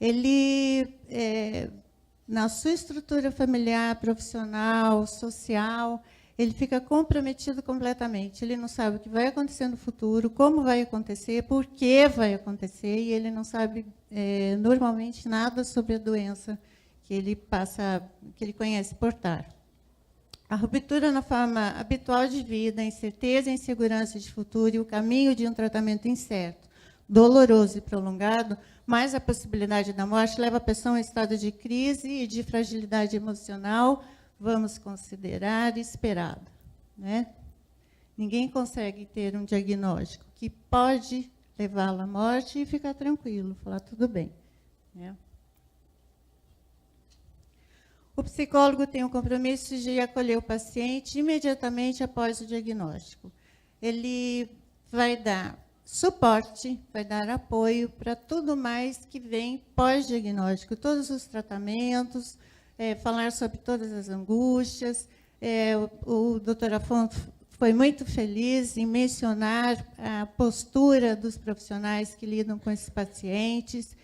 Ele, na sua estrutura familiar, profissional, social, ele fica comprometido completamente. Ele não sabe o que vai acontecer no futuro, como vai acontecer, por que vai acontecer, e ele não sabe, normalmente, nada sobre a doença que ele conhece portar. A ruptura na forma habitual de vida, a incerteza e insegurança de futuro e o caminho de um tratamento incerto, doloroso e prolongado, mais a possibilidade da morte, leva a pessoa a um estado de crise e de fragilidade emocional, vamos considerar esperado. Né? Ninguém consegue ter um diagnóstico que pode levá-lo à morte e ficar tranquilo, falar tudo bem. Né? O psicólogo tem o compromisso de acolher o paciente imediatamente após o diagnóstico. Ele vai dar suporte, vai dar apoio para tudo mais que vem pós-diagnóstico, todos os tratamentos, falar sobre todas as angústias. O doutor Afonso foi muito feliz em mencionar a postura dos profissionais que lidam com esses pacientes,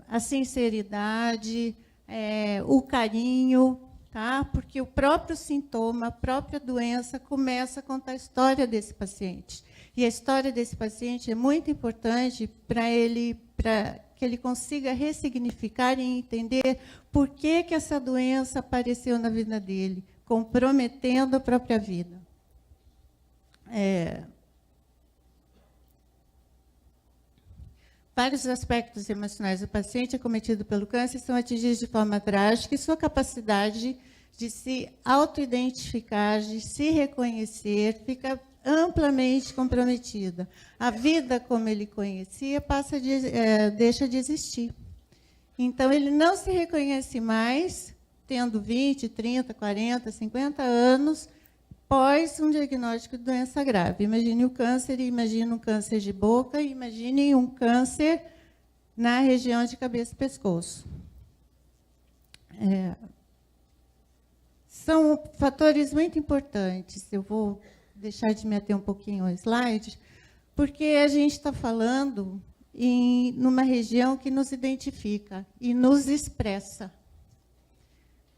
a sinceridade, o carinho, tá? Porque o próprio sintoma, a própria doença começa a contar a história desse paciente. E a história desse paciente é muito importante para que ele consiga ressignificar e entender por que essa doença apareceu na vida dele, comprometendo a própria vida. Vários aspectos emocionais do paciente acometido pelo câncer são atingidos de forma drástica e sua capacidade de se auto-identificar, de se reconhecer, fica amplamente comprometida. A vida como ele conhecia deixa de existir. Então, ele não se reconhece mais, tendo 20, 30, 40, 50 anos, pós um diagnóstico de doença grave. Imagine o câncer, imagine um câncer de boca, imagine um câncer na região de cabeça e pescoço. São fatores muito importantes. Eu vou deixar de me ater um pouquinho ao slide, porque a gente está falando numa região que nos identifica e nos expressa.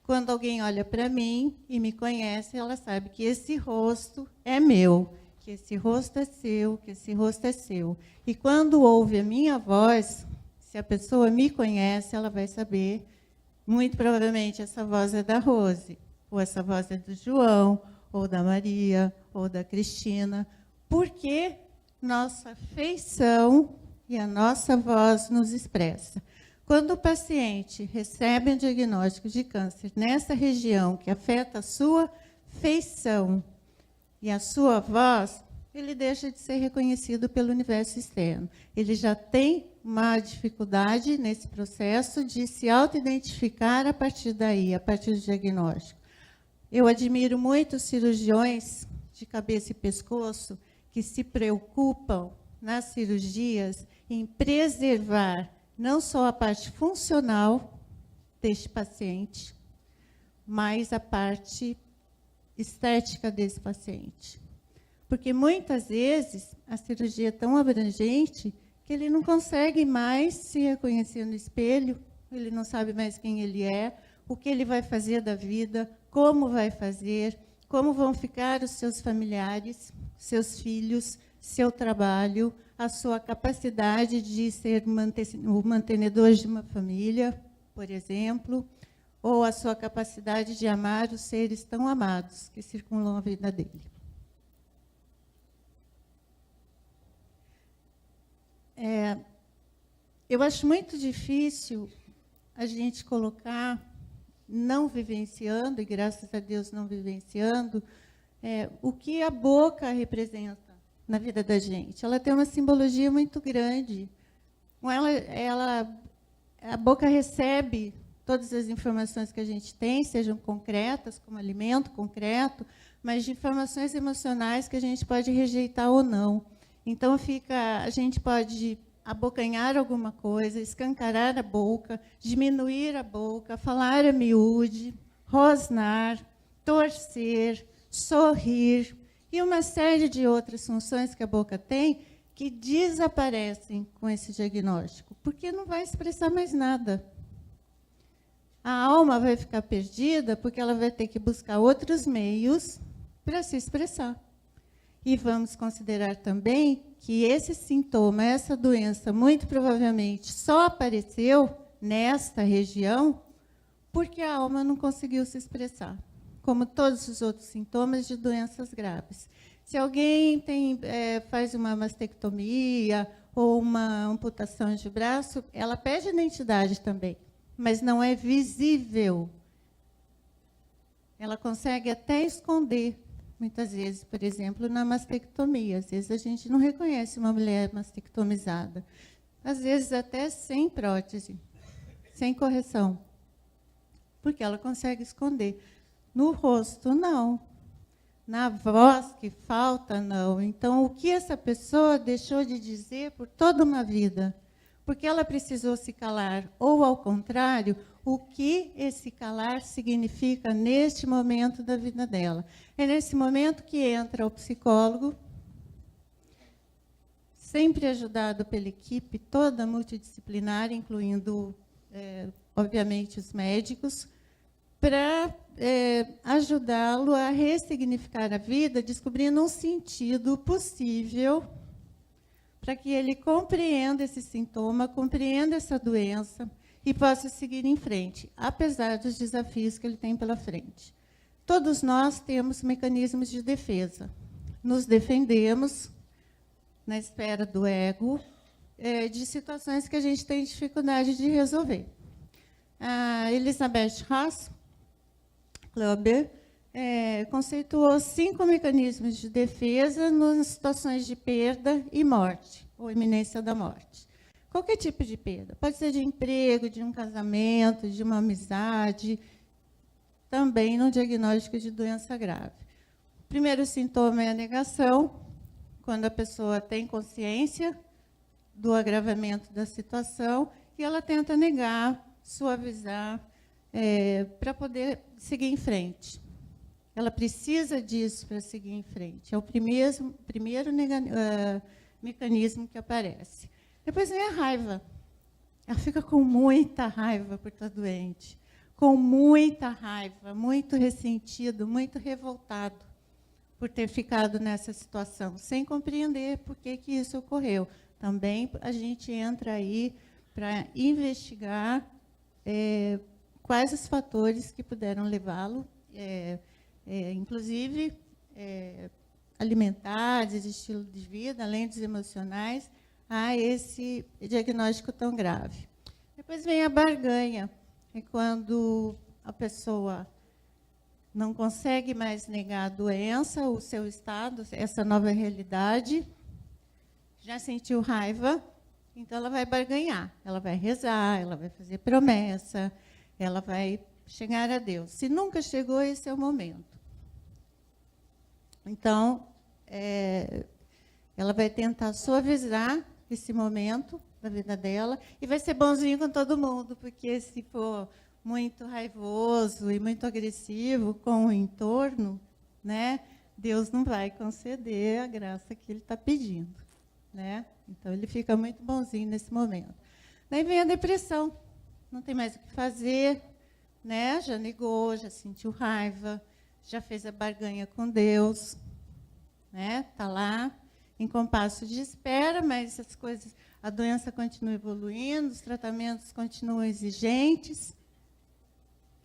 Quando alguém olha para mim e me conhece, ela sabe que esse rosto é meu, que esse rosto é seu, que esse rosto é seu. E quando ouve a minha voz, se a pessoa me conhece, ela vai saber, muito provavelmente, essa voz é da Rose, ou essa voz é do João, ou da Maria, ou da Cristina, porque nossa feição e a nossa voz nos expressa. Quando o paciente recebe um diagnóstico de câncer nessa região que afeta a sua feição e a sua voz, ele deixa de ser reconhecido pelo universo externo. Ele já tem uma dificuldade nesse processo de se auto-identificar a partir daí, a partir do diagnóstico. Eu admiro muito os cirurgiões de cabeça e pescoço que se preocupam nas cirurgias em preservar não só a parte funcional deste paciente, mas a parte estética desse paciente. Porque, muitas vezes, a cirurgia é tão abrangente que ele não consegue mais se reconhecer no espelho ele não sabe mais quem ele é, o que ele vai fazer da vida, como vai fazer, como vão ficar os seus familiares, seus filhos, seu trabalho, a sua capacidade de ser o mantenedor de uma família, por exemplo, ou a sua capacidade de amar os seres tão amados que circundam a vida dele. Eu acho muito difícil a gente colocar, não vivenciando, e graças a Deus não vivenciando, o que a boca representa na vida da gente. Ela tem uma simbologia muito grande. Com ela, a boca recebe todas as informações que a gente tem, sejam concretas, como alimento concreto, mas de informações emocionais que a gente pode rejeitar ou não. Então, a gente pode abocanhar alguma coisa, escancarar a boca, diminuir a boca, falar a miúde, rosnar, torcer, sorrir, e uma série de outras funções que a boca tem que desaparecem com esse diagnóstico, porque não vai expressar mais nada. A alma vai ficar perdida porque ela vai ter que buscar outros meios para se expressar. E vamos considerar também que esse sintoma, essa doença, muito provavelmente só apareceu nesta região porque a alma não conseguiu se expressar, como todos os outros sintomas de doenças graves. Se alguém faz uma mastectomia ou uma amputação de braço, ela perde identidade também, mas não é visível. Ela consegue até esconder, muitas vezes, por exemplo, na mastectomia. Às vezes a gente não reconhece uma mulher mastectomizada. Às vezes até sem prótese, sem correção, porque ela consegue esconder. No rosto, não. Na voz que falta, não. Então, o que essa pessoa deixou de dizer por toda uma vida? Porque ela precisou se calar, ou, ao contrário, o que esse calar significa neste momento da vida dela. É nesse momento que entra o psicólogo, sempre ajudado pela equipe toda multidisciplinar, incluindo, obviamente, os médicos, para ajudá-lo a ressignificar a vida, descobrindo um sentido possível para que ele compreenda esse sintoma, compreenda essa doença e possa seguir em frente, apesar dos desafios que ele tem pela frente. Todos nós temos mecanismos de defesa. Nos defendemos, na esfera do ego, de situações que a gente tem dificuldade de resolver. A Elizabeth Haas-Kluber conceituou 5 mecanismos de defesa nas situações de perda e morte, ou iminência da morte. Qualquer tipo de perda. Pode ser de emprego, de um casamento, de uma amizade, também no diagnóstico de doença grave. O primeiro sintoma é a negação, quando a pessoa tem consciência do agravamento da situação e ela tenta negar, suavizar, para poder seguir em frente. Ela precisa disso para seguir em frente. É o primeiro mecanismo que aparece. Depois vem a raiva. Ela fica com muita raiva por estar doente, com muita raiva, muito ressentido, muito revoltado por ter ficado nessa situação, sem compreender por que isso ocorreu. Também a gente entra aí para investigar quais os fatores que puderam levá-lo, inclusive alimentares, de estilo de vida, além dos emocionais, a esse diagnóstico tão grave. Depois vem a barganha, é quando a pessoa não consegue mais negar a doença, o seu estado, essa nova realidade, já sentiu raiva, então ela vai barganhar, ela vai rezar, ela vai fazer promessa, ela vai chegar a Deus. Se nunca chegou, esse é o momento. Então, ela vai tentar suavizar esse momento da vida dela e vai ser bonzinho com todo mundo, porque se for muito raivoso e muito agressivo com o entorno, né, Deus não vai conceder a graça que ele está pedindo, né? Então, ele fica muito bonzinho nesse momento. Daí vem a depressão. não tem mais o que fazer, né? Já negou, já sentiu raiva, já fez a barganha com Deus, né? Está lá em compasso de espera, mas as coisas, a doença continua evoluindo, os tratamentos continuam exigentes,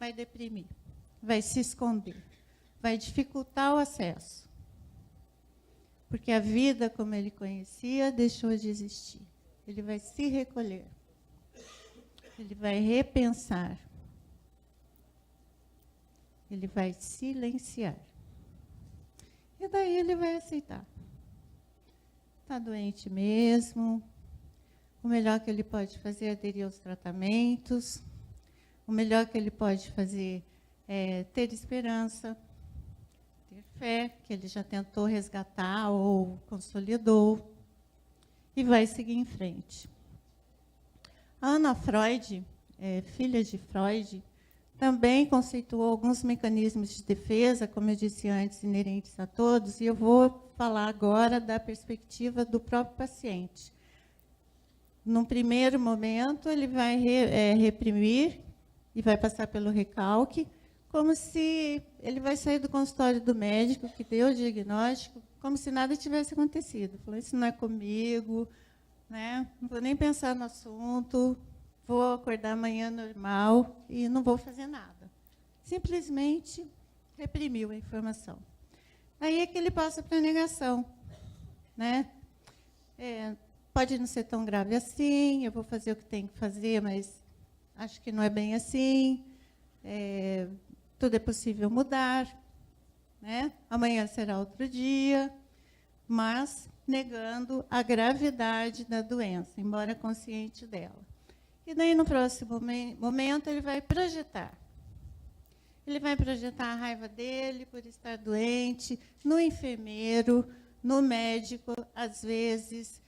vai deprimir, vai se esconder, vai dificultar o acesso, porque a vida como ele conhecia deixou de existir. Ele vai se recolher, ele vai repensar, ele vai silenciar. E daí ele vai aceitar. Está doente mesmo, o melhor que ele pode fazer é aderir aos tratamentos, o melhor que ele pode fazer é ter esperança, ter fé, que ele já tentou resgatar ou consolidou, e vai seguir em frente. A Ana Freud, filha de Freud, também conceituou alguns mecanismos de defesa, como eu disse antes, inerentes a todos, e eu vou falar agora da perspectiva do próprio paciente. Num primeiro momento, ele vai reprimir e vai passar pelo recalque, como se ele vai sair do consultório do médico, que deu o diagnóstico, como se nada tivesse acontecido. Falou, isso não é comigo, né? Não vou nem pensar no assunto, vou acordar amanhã normal e não vou fazer nada. Simplesmente reprimiu a informação. Aí é que ele passa para a negação, né? Pode não ser tão grave assim, eu vou fazer o que tenho que fazer, mas acho que não é bem assim, tudo é possível mudar, né? Amanhã será outro dia, mas negando a gravidade da doença, embora consciente dela. E daí, no próximo momento, ele vai projetar. Ele vai projetar a raiva dele por estar doente, no enfermeiro, no médico, às vezes,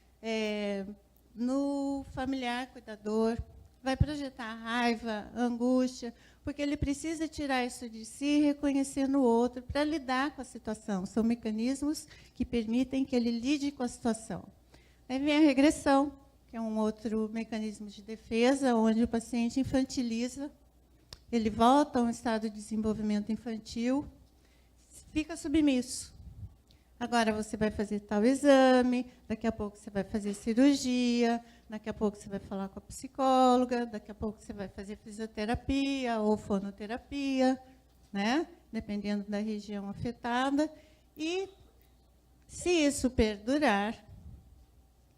no familiar cuidador. Vai projetar a raiva, a angústia, porque ele precisa tirar isso de si e reconhecer no outro para lidar com a situação. São mecanismos que permitem que ele lide com a situação. Aí vem a regressão, que é um outro mecanismo de defesa, onde o paciente infantiliza, ele volta a um estado de desenvolvimento infantil, fica submisso. Agora você vai fazer tal exame, daqui a pouco você vai fazer cirurgia, daqui a pouco você vai falar com a psicóloga, daqui a pouco você vai fazer fisioterapia ou fonoterapia, né? Dependendo da região afetada. E, se isso perdurar,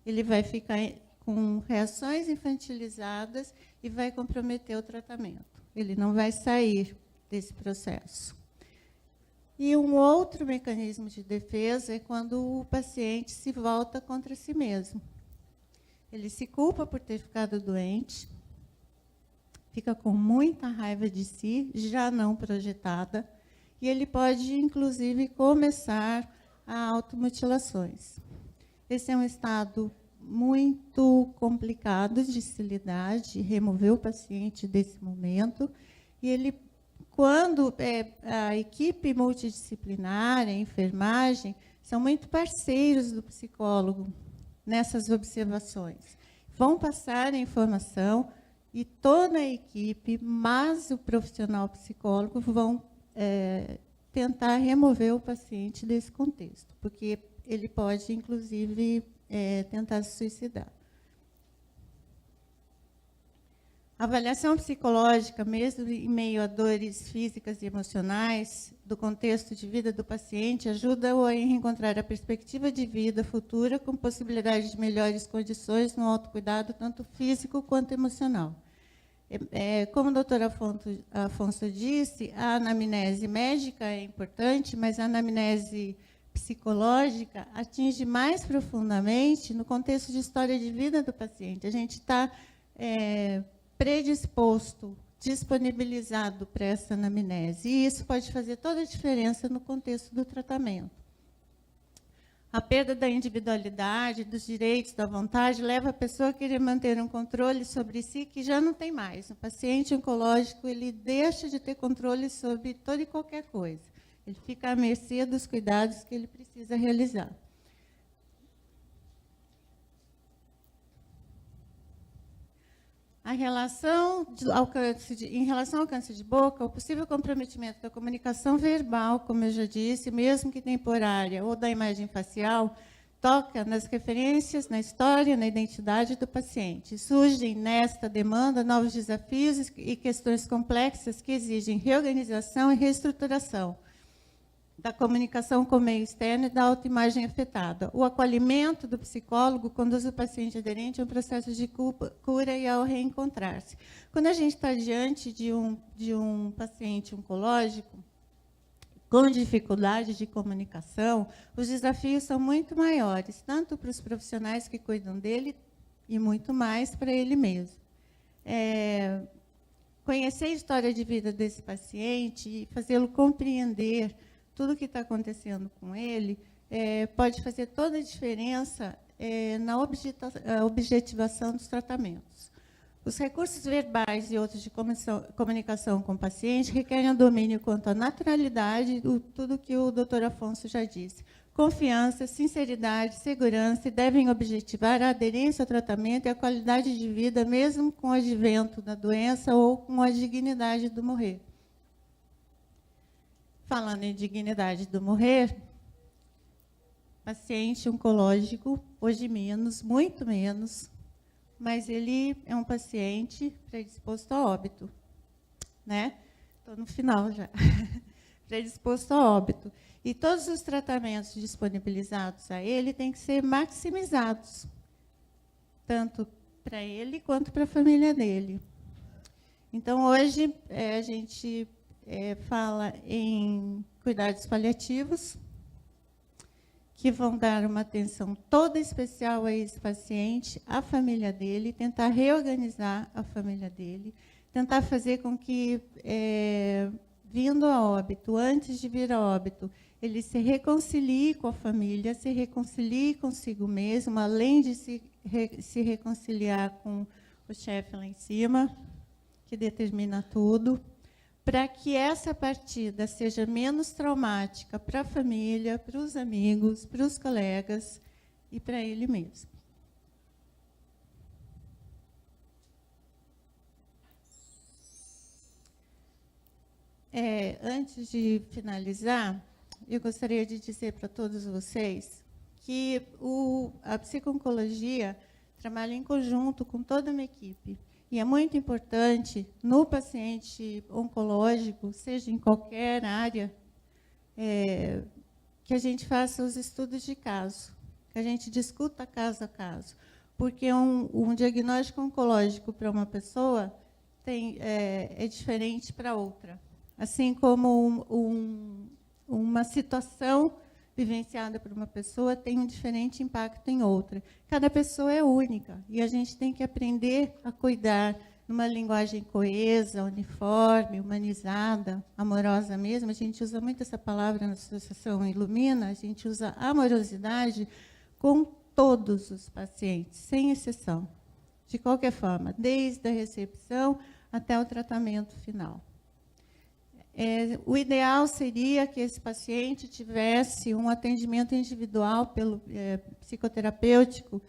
ele vai ficar com reações infantilizadas e vai comprometer o tratamento. Ele não vai sair desse processo. E um outro mecanismo de defesa é quando o paciente se volta contra si mesmo. Ele se culpa por ter ficado doente, fica com muita raiva de si, já não projetada, e ele pode, inclusive, começar a automutilações. Esse é um estado muito complicado de se lidar, de remover o paciente desse momento, e ele, quando a equipe multidisciplinar, a enfermagem, são muito parceiros do psicólogo nessas observações. Vão passar a informação e toda a equipe, mas o profissional psicólogo, vão tentar remover o paciente desse contexto, porque ele pode, inclusive, tentar se suicidar. A avaliação psicológica, mesmo em meio a dores físicas e emocionais, do contexto de vida do paciente, ajuda-o a reencontrar a perspectiva de vida futura com possibilidade de melhores condições no autocuidado, tanto físico quanto emocional. Como o doutor Afonso disse, a anamnese médica é importante, mas a anamnese psicológica atinge mais profundamente no contexto de história de vida do paciente. A gente está predisposto, disponibilizado para essa anamnese. E isso pode fazer toda a diferença no contexto do tratamento. A perda da individualidade, dos direitos, da vontade, leva a pessoa a querer manter um controle sobre si que já não tem mais. O paciente oncológico, ele deixa de ter controle sobre toda e qualquer coisa. Ele fica à mercê dos cuidados que ele precisa realizar. em relação ao câncer de boca, o possível comprometimento da comunicação verbal, como eu já disse, mesmo que temporária, ou da imagem facial, toca nas referências, na história, na identidade do paciente. Surgem nesta demanda novos desafios e questões complexas que exigem reorganização e reestruturação da comunicação com o meio externo e da autoimagem afetada. O acolhimento do psicólogo conduz o paciente aderente a um processo de cura e ao reencontrar-se. Quando a gente está diante de um paciente oncológico, com dificuldade de comunicação, os desafios são muito maiores, tanto para os profissionais que cuidam dele e muito mais para ele mesmo. Conhecer a história de vida desse paciente e fazê-lo compreender tudo o que está acontecendo com ele pode fazer toda a diferença na objetivação dos tratamentos. Os recursos verbais e outros de comunicação com o paciente requerem um domínio quanto à naturalidade, tudo que o Dr. Afonso já disse. Confiança, sinceridade, segurança, e devem objetivar a aderência ao tratamento e a qualidade de vida, mesmo com o advento da doença ou com a dignidade do morrer. Falando em dignidade do morrer, paciente oncológico, hoje menos, muito menos, mas ele é um paciente predisposto a óbito, né? Estou no final já. Predisposto a óbito. E todos os tratamentos disponibilizados a ele têm que ser maximizados, tanto para ele quanto para a família dele. Então, hoje, a gente fala em cuidados paliativos, que vão dar uma atenção toda especial a esse paciente, à família dele, tentar reorganizar a família dele, tentar fazer com que, vindo a óbito, antes de vir a óbito, ele se reconcilie com a família, se reconcilie consigo mesmo, além de se reconciliar com o chefe lá em cima, que determina tudo, para que essa partida seja menos traumática para a família, para os amigos, para os colegas e para ele mesmo. Antes de finalizar, eu gostaria de dizer para todos vocês que a psico-oncologia trabalha em conjunto com toda uma equipe. E é muito importante, no paciente oncológico, seja em qualquer área, que a gente faça os estudos de caso, que a gente discuta caso a caso. Porque um diagnóstico oncológico para uma pessoa é diferente para outra. Assim como uma situação vivenciada por uma pessoa tem um diferente impacto em outra. Cada pessoa é única e a gente tem que aprender a cuidar numa linguagem coesa, uniforme, humanizada, amorosa mesmo. A gente usa muito essa palavra na Associação Ilumina, a gente usa amorosidade com todos os pacientes, sem exceção, de qualquer forma, desde a recepção até o tratamento final. O ideal seria que esse paciente tivesse um atendimento individual psicoterapêutico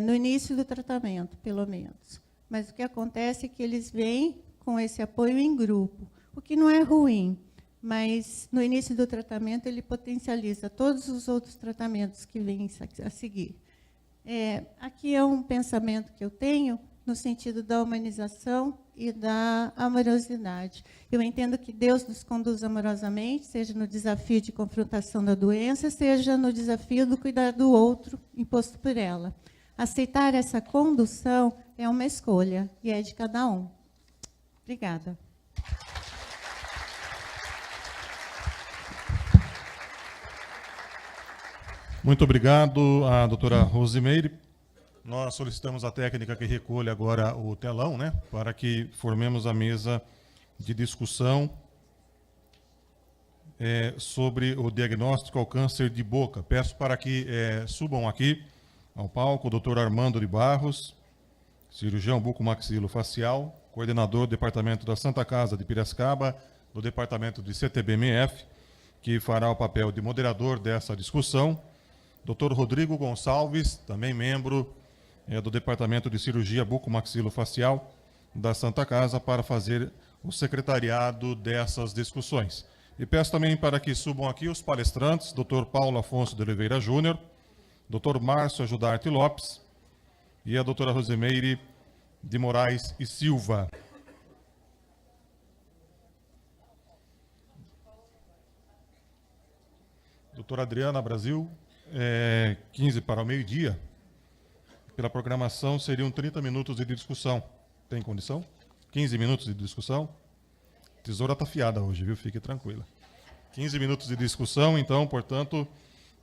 no início do tratamento, pelo menos. Mas o que acontece é que eles vêm com esse apoio em grupo, o que não é ruim, mas no início do tratamento ele potencializa todos os outros tratamentos que vêm a seguir. Aqui é um pensamento que eu tenho no sentido da humanização e da amorosidade. Eu entendo que Deus nos conduz amorosamente, seja no desafio de confrontação da doença, seja no desafio do cuidar do outro imposto por ela. Aceitar essa condução é uma escolha, e é de cada um. Obrigada. Muito obrigado à doutora Rosimeire. Nós solicitamos à técnica que recolha agora o telão, né, para que formemos a mesa de discussão sobre o diagnóstico ao câncer de boca. Peço para que subam aqui ao palco o doutor Armando de Barros, cirurgião bucomaxilofacial, coordenador do Departamento da Santa Casa de Piracicaba, do Departamento de CTBMF, que fará o papel de moderador dessa discussão. Dr. Rodrigo Gonçalves, também membro do Departamento de Cirurgia Bucomaxilofacial, da Santa Casa para fazer o secretariado dessas discussões. E peço também para que subam aqui os palestrantes, Dr. Paulo Afonso de Oliveira Júnior, Dr. Márcio Ajudarte Lopes e a doutora Rosimeire de Moraes e Silva. Doutora Adriana Brasil, 15 para o meio-dia. Pela programação, seriam 30 minutos de discussão. Tem condição? 15 minutos de discussão? Tesoura está afiada hoje, viu? Fique tranquila. 15 minutos de discussão, então, portanto,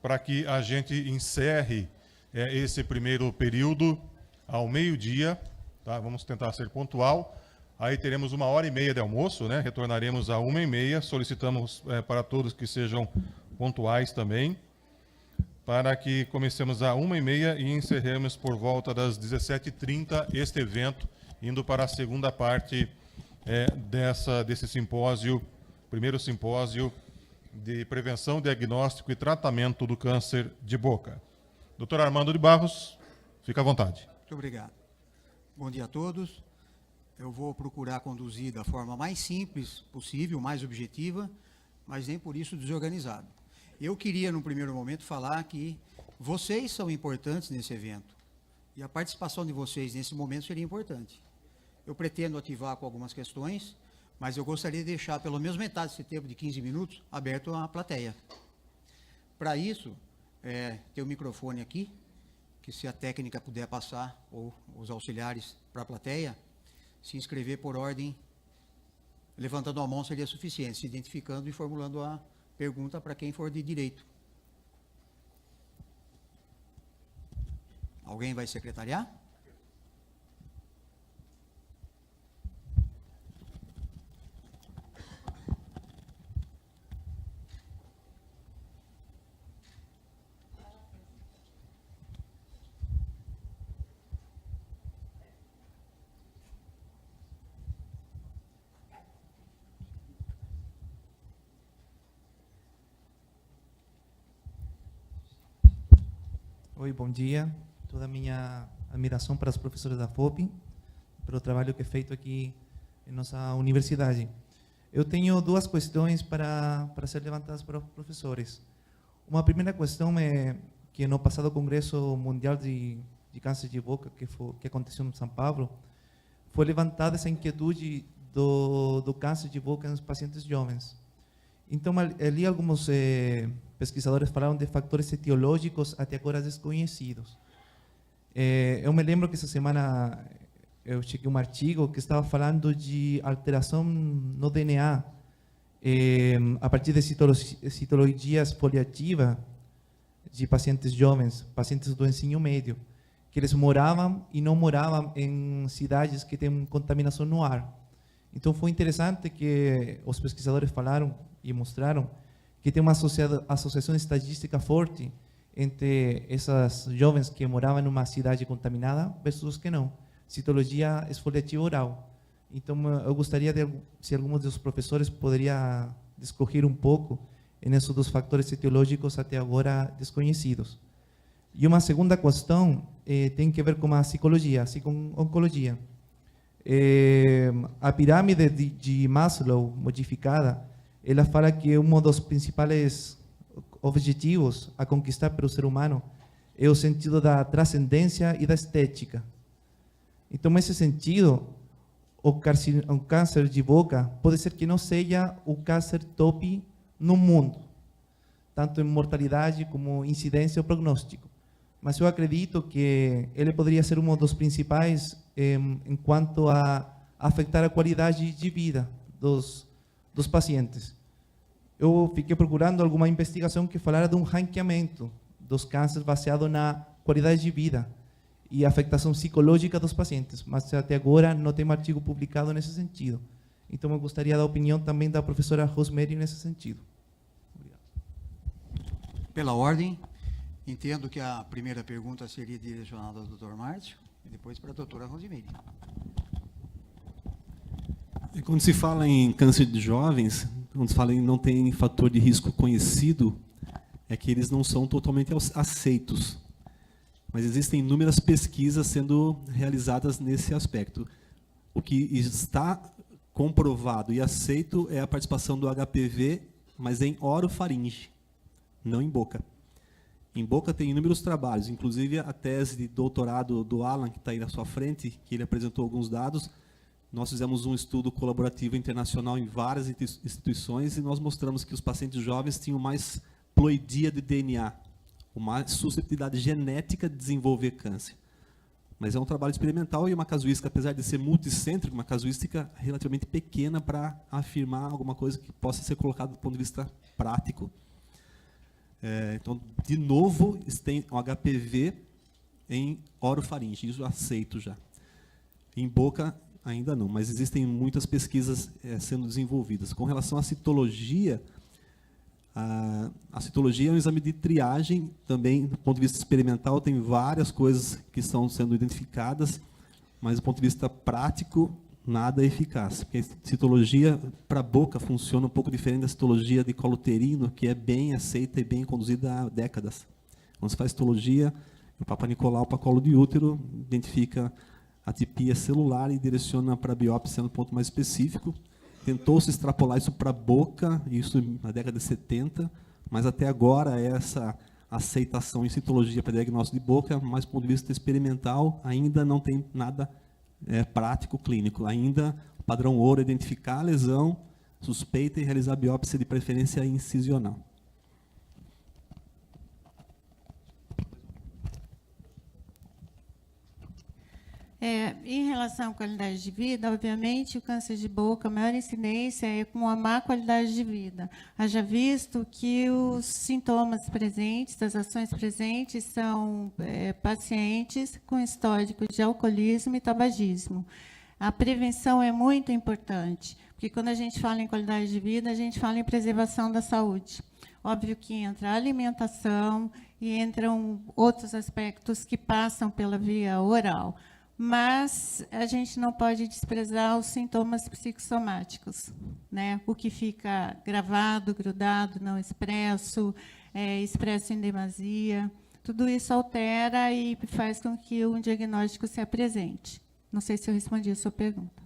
para que a gente encerre esse primeiro período ao meio-dia, tá? Vamos tentar ser pontual. Aí teremos 1h30 de almoço, né? Retornaremos a 1h30. Solicitamos para todos que sejam pontuais também, para que comecemos a 1h30 e encerremos por volta das 17h30 este evento, indo para a segunda parte desse simpósio, primeiro simpósio de prevenção, diagnóstico e tratamento do câncer de boca. Doutor Armando de Barros, fica à vontade. Muito obrigado. Bom dia a todos. Eu vou procurar conduzir da forma mais simples possível, mais objetiva, mas nem por isso desorganizado. Eu queria, no primeiro momento, falar que vocês são importantes nesse evento e a participação de vocês nesse momento seria importante. Eu pretendo ativar com algumas questões, mas eu gostaria de deixar pelo menos metade desse tempo de 15 minutos aberto à plateia. Para isso, tem o microfone aqui, que se a técnica puder passar, ou os auxiliares para a plateia, se inscrever por ordem, levantando a mão seria suficiente, se identificando e formulando a pergunta para quem for de direito. Alguém vai secretariar? Oi, bom dia. Toda a minha admiração para os professores da FOP, pelo trabalho que é feito aqui em nossa universidade. Eu tenho duas questões para ser levantadas para os professores. Uma primeira questão é que no passado Congresso Mundial de Câncer de Boca, que aconteceu em São Paulo, foi levantada essa inquietude do câncer de boca nos pacientes jovens. Então, ali alguns pesquisadores falaram de fatores etiológicos até agora desconhecidos. Eu me lembro que essa semana eu cheguei um artigo que estava falando de alteração no DNA a partir de citologia exfoliativa de pacientes jovens, pacientes do ensino médio, que eles moravam e não moravam em cidades que têm contaminação no ar. Então, foi interessante que os pesquisadores falaram e mostraram que tem uma associação estatística forte entre essas jovens que moravam numa cidade contaminada versus que não. Citologia exfoliativa oral. Então, eu gostaria se alguns dos professores poderia discorrer um pouco nisso dos fatores etiológicos até agora desconhecidos. E uma segunda questão tem que ver com a psicologia, com oncologia. A pirâmide de Maslow modificada, ela fala que um dos principais objetivos a conquistar pelo ser humano é o sentido da transcendência e da estética. Então, nesse sentido, o câncer de boca pode ser que não seja o câncer top no mundo, tanto em mortalidade como incidência ou prognóstico. Mas eu acredito que ele poderia ser um dos principais em quanto a afetar a qualidade de vida dos pacientes. Eu fiquei procurando alguma investigação que falara de um ranqueamento dos cânceres baseado na qualidade de vida e afetação psicológica dos pacientes, mas até agora não tem um artigo publicado nesse sentido. Então, eu gostaria da opinião também da professora Rosimeire nesse sentido. Obrigado. Pela ordem, entendo que a primeira pergunta seria direcionada ao Dr. Márcio e depois para a doutora Rosimeire. Quando se fala em câncer de jovens, quando se fala em não tem fator de risco conhecido, é que eles não são totalmente aceitos. Mas existem inúmeras pesquisas sendo realizadas nesse aspecto. O que está comprovado e aceito é a participação do HPV, mas em orofaringe, não em boca. Em boca tem inúmeros trabalhos, inclusive a tese de doutorado do Alan, que está aí na sua frente, que ele apresentou alguns dados. Nós fizemos um estudo colaborativo internacional em várias instituições e nós mostramos que os pacientes jovens tinham mais ploidia de DNA, uma suscetibilidade genética de desenvolver câncer. Mas é um trabalho experimental e uma casuística, apesar de ser multicêntrica, uma casuística relativamente pequena para afirmar alguma coisa que possa ser colocada do ponto de vista prático. Então, de novo, tem o HPV em orofaringe, isso eu aceito já. Em boca, ainda não, mas existem muitas pesquisas sendo desenvolvidas. Com relação à citologia, a citologia é um exame de triagem, também do ponto de vista experimental, tem várias coisas que estão sendo identificadas, mas do ponto de vista prático, nada é eficaz. Porque a citologia para a boca funciona um pouco diferente da citologia de colo uterino, que é bem aceita e bem conduzida há décadas. Quando se faz citologia, o Papa Nicolau para colo de útero, identifica atipia celular e direciona para a biópsia no ponto mais específico. Tentou-se extrapolar isso para a boca, isso na década de 70, mas até agora essa aceitação em citologia para diagnóstico de boca, mas do ponto de vista experimental, ainda não tem nada prático clínico. Ainda o padrão ouro é identificar a lesão suspeita e realizar a biópsia de preferência incisional. Em relação à qualidade de vida, obviamente, o câncer de boca, a maior incidência é com a má qualidade de vida. Haja visto que os sintomas presentes, as ações presentes, são pacientes com histórico de alcoolismo e tabagismo. A prevenção é muito importante, porque quando a gente fala em qualidade de vida, a gente fala em preservação da saúde. Óbvio que entra a alimentação e entram outros aspectos que passam pela via oral. Mas a gente não pode desprezar os sintomas psicossomáticos, né? O que fica gravado, grudado, não expresso, expresso em demasia, tudo isso altera e faz com que um diagnóstico se apresente. Não sei se eu respondi a sua pergunta.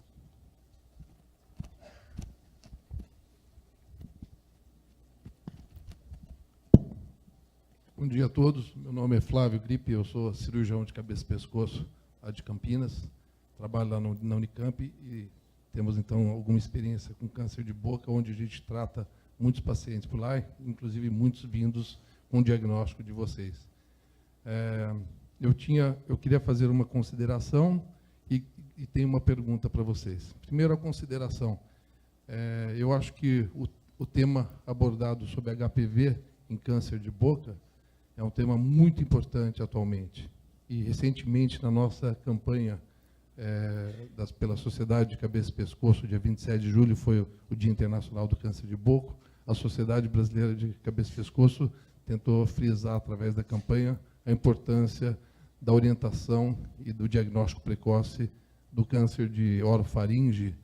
Bom dia a todos. Meu nome é Flávio Gripe, eu sou cirurgião de cabeça e pescoço lá de Campinas, trabalho lá na Unicamp e temos, então, alguma experiência com câncer de boca, onde a gente trata muitos pacientes por lá, inclusive muitos vindos com o diagnóstico de vocês. Eu queria fazer uma consideração e tenho uma pergunta para vocês. Primeiro, a consideração. Eu acho que o tema abordado sobre HPV em câncer de boca é um tema muito importante atualmente. E, recentemente, na nossa campanha pela Sociedade de Cabeça e Pescoço, dia 27 de julho, foi o Dia Internacional do Câncer de Boca, a Sociedade Brasileira de Cabeça e Pescoço tentou frisar, através da campanha, a importância da orientação e do diagnóstico precoce do câncer de orofaringe,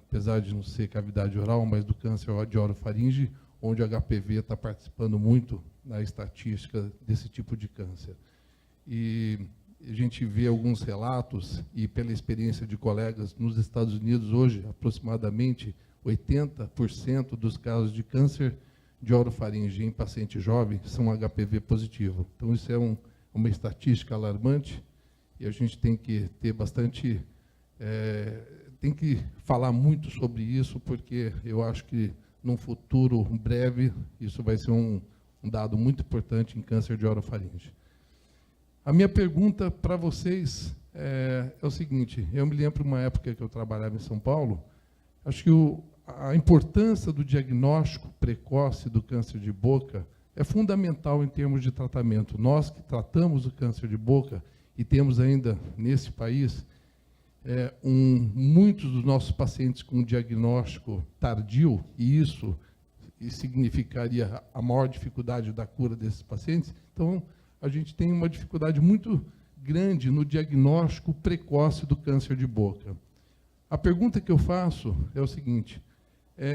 apesar de não ser cavidade oral, mas do câncer de orofaringe, onde o HPV está participando muito na estatística desse tipo de câncer. E a gente vê alguns relatos, e pela experiência de colegas nos Estados Unidos, hoje, aproximadamente 80% dos casos de câncer de orofaringe em paciente jovem são HPV positivo. Então, isso é uma estatística alarmante, e a gente tem que ter bastante... tem que falar muito sobre isso, porque eu acho que, num futuro breve, isso vai ser um dado muito importante em câncer de orofaringe. A minha pergunta para vocês é o seguinte: eu me lembro de uma época que eu trabalhava em São Paulo, acho que a importância do diagnóstico precoce do câncer de boca é fundamental em termos de tratamento. Nós que tratamos o câncer de boca e temos ainda nesse país muitos dos nossos pacientes com diagnóstico tardio, e isso significaria a maior dificuldade da cura desses pacientes. Então, a gente tem uma dificuldade muito grande no diagnóstico precoce do câncer de boca. A pergunta que eu faço é o seguinte: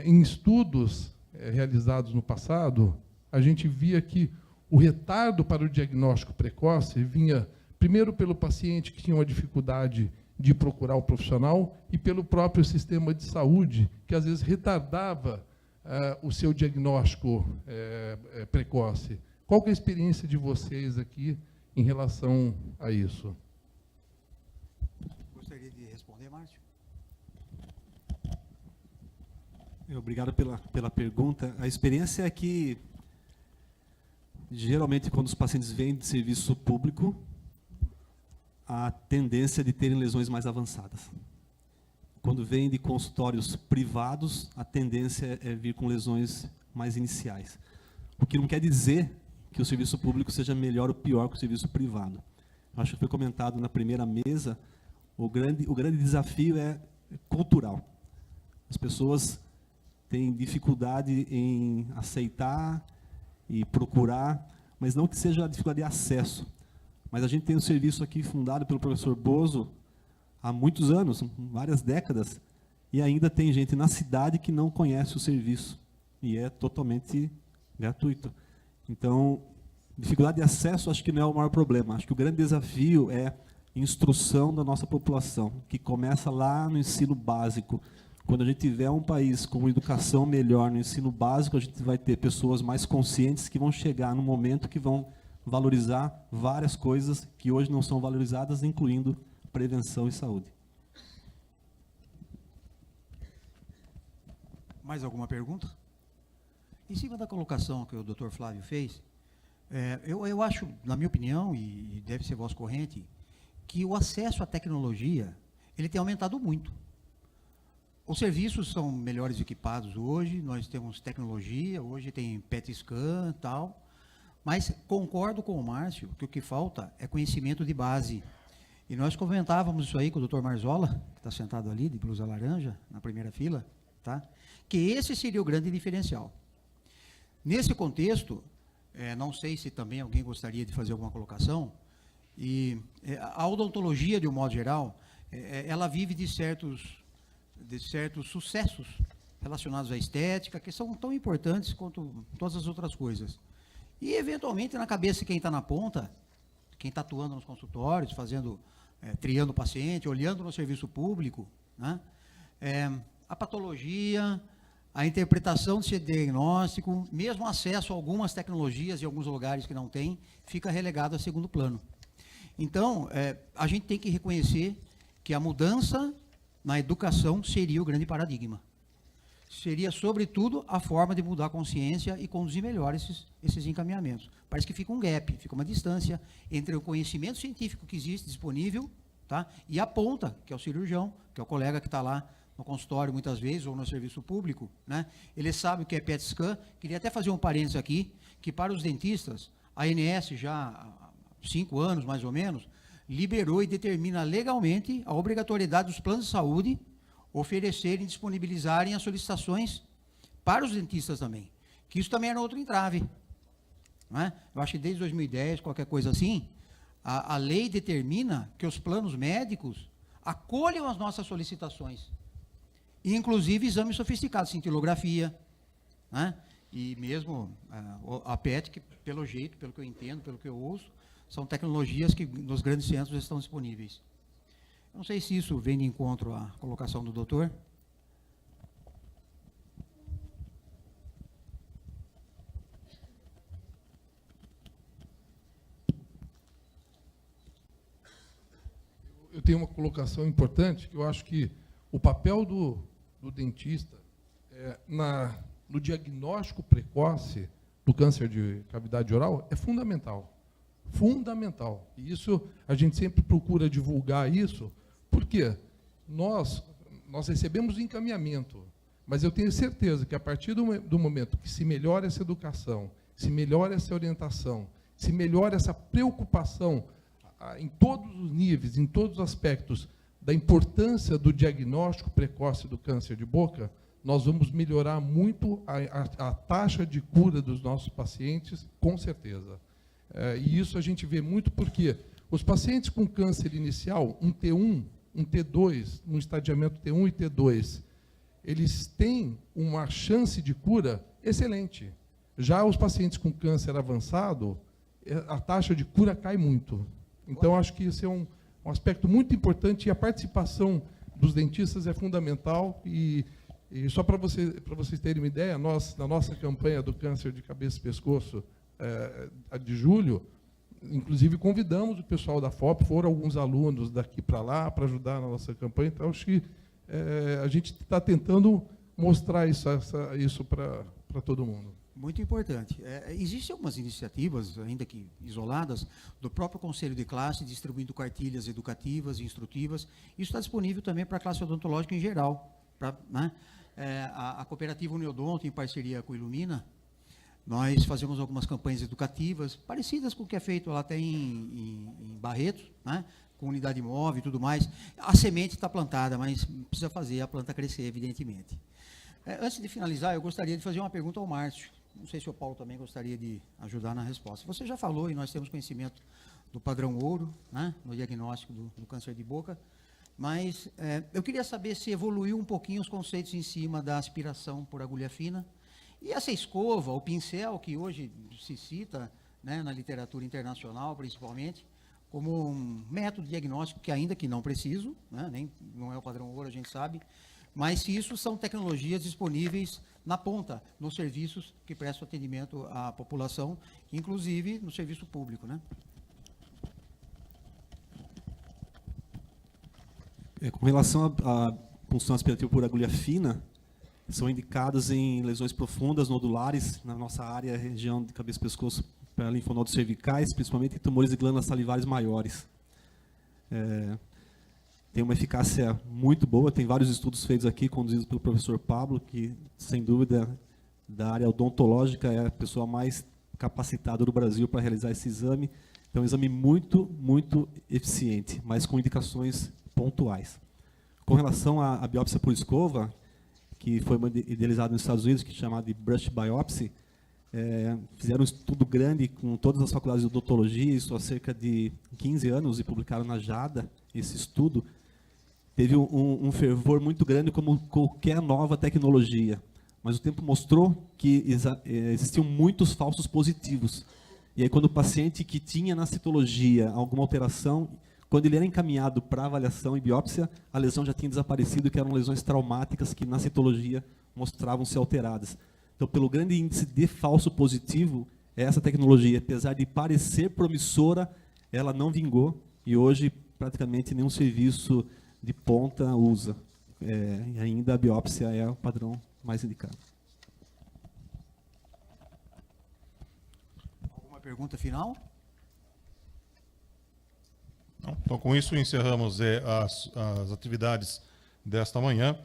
em estudos realizados no passado, a gente via que o retardo para o diagnóstico precoce vinha, primeiro, pelo paciente que tinha uma dificuldade de procurar o profissional e pelo próprio sistema de saúde, que às vezes retardava o seu diagnóstico precoce. Qual que é a experiência de vocês aqui em relação a isso? Gostaria de responder, Márcio? Obrigado pela pergunta. A experiência é que, geralmente, quando os pacientes vêm de serviço público, a tendência de terem lesões mais avançadas. Quando vêm de consultórios privados, a tendência é vir com lesões mais iniciais. O que não quer dizer que o serviço público seja melhor ou pior que o serviço privado. Acho que foi comentado na primeira mesa, o grande desafio é cultural. As pessoas têm dificuldade em aceitar e procurar, mas não que seja a dificuldade de acesso. Mas a gente tem um serviço aqui fundado pelo professor Bozo há muitos anos, várias décadas, e ainda tem gente na cidade que não conhece o serviço, e é totalmente gratuito. Então, dificuldade de acesso acho que não é o maior problema. Acho que o grande desafio é instrução da nossa população, que começa lá no ensino básico. Quando a gente tiver um país com uma educação melhor no ensino básico, a gente vai ter pessoas mais conscientes que vão chegar no momento que vão valorizar várias coisas que hoje não são valorizadas, incluindo prevenção e saúde. Mais alguma pergunta? Em cima da colocação que o Dr. Flávio fez, eu acho, na minha opinião, e deve ser voz corrente, que o acesso à tecnologia ele tem aumentado muito. Os serviços são melhores equipados hoje, nós temos tecnologia, hoje tem PET scan e tal, mas concordo com o Márcio que o que falta é conhecimento de base. E nós comentávamos isso aí com o Dr. Marzola, que está sentado ali, de blusa laranja, na primeira fila, tá? Que esse seria o grande diferencial. Nesse contexto, não sei se também alguém gostaria de fazer alguma colocação, a odontologia, de um modo geral, ela vive de certos sucessos relacionados à estética, que são tão importantes quanto todas as outras coisas. E, eventualmente, na cabeça de quem está na ponta, quem está atuando nos consultórios, triando o paciente, olhando no serviço público, né? A patologia, a interpretação desse diagnóstico, mesmo acesso a algumas tecnologias em alguns lugares que não tem, fica relegado a segundo plano. Então, a gente tem que reconhecer que a mudança na educação seria o grande paradigma. Seria, sobretudo, a forma de mudar a consciência e conduzir melhor esses encaminhamentos. Parece que fica um gap, fica uma distância entre o conhecimento científico que existe disponível, tá, e a ponta, que é o cirurgião, que é o colega que está lá no consultório muitas vezes, ou no serviço público, né? Ele sabe o que é PET scan. Queria até fazer um parênteses aqui, que para os dentistas, a ANS já há 5 anos, mais ou menos, liberou e determina legalmente a obrigatoriedade dos planos de saúde oferecerem, disponibilizarem as solicitações para os dentistas também. Que isso também era outro entrave. Não é? Eu acho que desde 2010, qualquer coisa assim, a lei determina que os planos médicos acolham as nossas solicitações. Inclusive exames sofisticados, cintilografia, né? E mesmo a PET, que pelo jeito, pelo que eu entendo, pelo que eu ouço, são tecnologias que nos grandes centros estão disponíveis. Não sei se isso vem de encontro à colocação do doutor. Eu tenho uma colocação importante, que eu acho que o papel do dentista no diagnóstico precoce do câncer de cavidade oral é fundamental. Fundamental. E isso, a gente sempre procura divulgar isso, porque nós recebemos o encaminhamento, mas eu tenho certeza que a partir do momento que se melhora essa educação, se melhora essa orientação, se melhora essa preocupação em todos os níveis, em todos os aspectos, da importância do diagnóstico precoce do câncer de boca, nós vamos melhorar muito a taxa de cura dos nossos pacientes, com certeza. E isso a gente vê muito porque os pacientes com câncer inicial, um T1, um T2, um estadiamento T1 e T2, eles têm uma chance de cura excelente. Já os pacientes com câncer avançado, a taxa de cura cai muito. Então, acho que isso é um aspecto muito importante, e a participação dos dentistas é fundamental. E só para vocês terem uma ideia, nós, na nossa campanha do câncer de cabeça e pescoço, a de julho, inclusive convidamos o pessoal da FOP, foram alguns alunos daqui para lá para ajudar na nossa campanha. Então, acho que a gente está tentando mostrar isso para todo mundo. Muito importante. Existem algumas iniciativas, ainda que isoladas, do próprio Conselho de Classe, distribuindo cartilhas educativas e instrutivas. Isso está disponível também para a classe odontológica em geral. Né? A cooperativa Uniodonto, em parceria com a Ilumina, nós fazemos algumas campanhas educativas, parecidas com o que é feito lá até em Barretos, né? Com unidade móvel e tudo mais. A semente está plantada, mas precisa fazer a planta crescer, evidentemente. Antes de finalizar, eu gostaria de fazer uma pergunta ao Márcio. Não sei se o Paulo também gostaria de ajudar na resposta. Você já falou, e nós temos conhecimento do padrão ouro, né, no diagnóstico do câncer de boca, mas eu queria saber se evoluiu um pouquinho os conceitos em cima da aspiração por agulha fina. E essa escova, o pincel, que hoje se cita, né, na literatura internacional, principalmente, como um método diagnóstico que, ainda que não preciso, né, não é o padrão ouro, a gente sabe, mas se isso são tecnologias disponíveis na ponta, nos serviços que prestam atendimento à população, inclusive no serviço público, né? Com relação à punção aspirativa por agulha fina, são indicadas em lesões profundas, nodulares, na nossa área, região de cabeça e pescoço, para linfonodos cervicais, principalmente em tumores de glândulas salivares maiores. Tem uma eficácia muito boa, tem vários estudos feitos aqui, conduzidos pelo professor Pablo, que, sem dúvida, da área odontológica, é a pessoa mais capacitada do Brasil para realizar esse exame. É um exame muito, muito eficiente, mas com indicações pontuais. Com relação à biópsia por escova, que foi idealizado nos Estados Unidos, que é chamado de brush biopsy, fizeram um estudo grande com todas as faculdades de odontologia, isso há cerca de 15 anos, e publicaram na JADA esse estudo. Teve um fervor muito grande, como qualquer nova tecnologia, mas o tempo mostrou que existiam muitos falsos positivos. E aí, quando o paciente que tinha na citologia alguma alteração, quando ele era encaminhado para avaliação e biópsia, a lesão já tinha desaparecido, que eram lesões traumáticas que na citologia mostravam-se alteradas. Então, pelo grande índice de falso positivo, essa tecnologia, apesar de parecer promissora, ela não vingou, e hoje praticamente nenhum serviço de ponta usa. E ainda a biópsia é o padrão mais indicado. Alguma pergunta final? Então, com isso, encerramos as atividades desta manhã.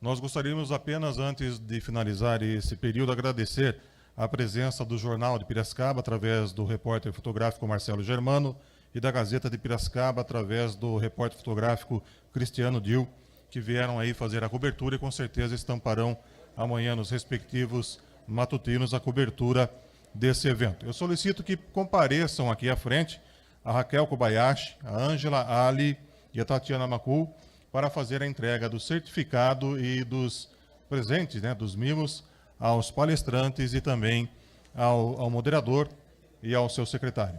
Nós gostaríamos apenas, antes de finalizar esse período, agradecer a presença do Jornal de Piracicaba, através do repórter fotográfico Marcelo Germano, e da Gazeta de Piracicaba, através do repórter fotográfico Cristiano Dil, que vieram aí fazer a cobertura e com certeza estamparão amanhã nos respectivos matutinos a cobertura desse evento. Eu solicito que compareçam aqui à frente a Raquel Kobayashi, a Ângela Ali e a Tatiana Macul, para fazer a entrega do certificado e dos presentes, né, dos mimos, aos palestrantes e também ao moderador e ao seu secretário.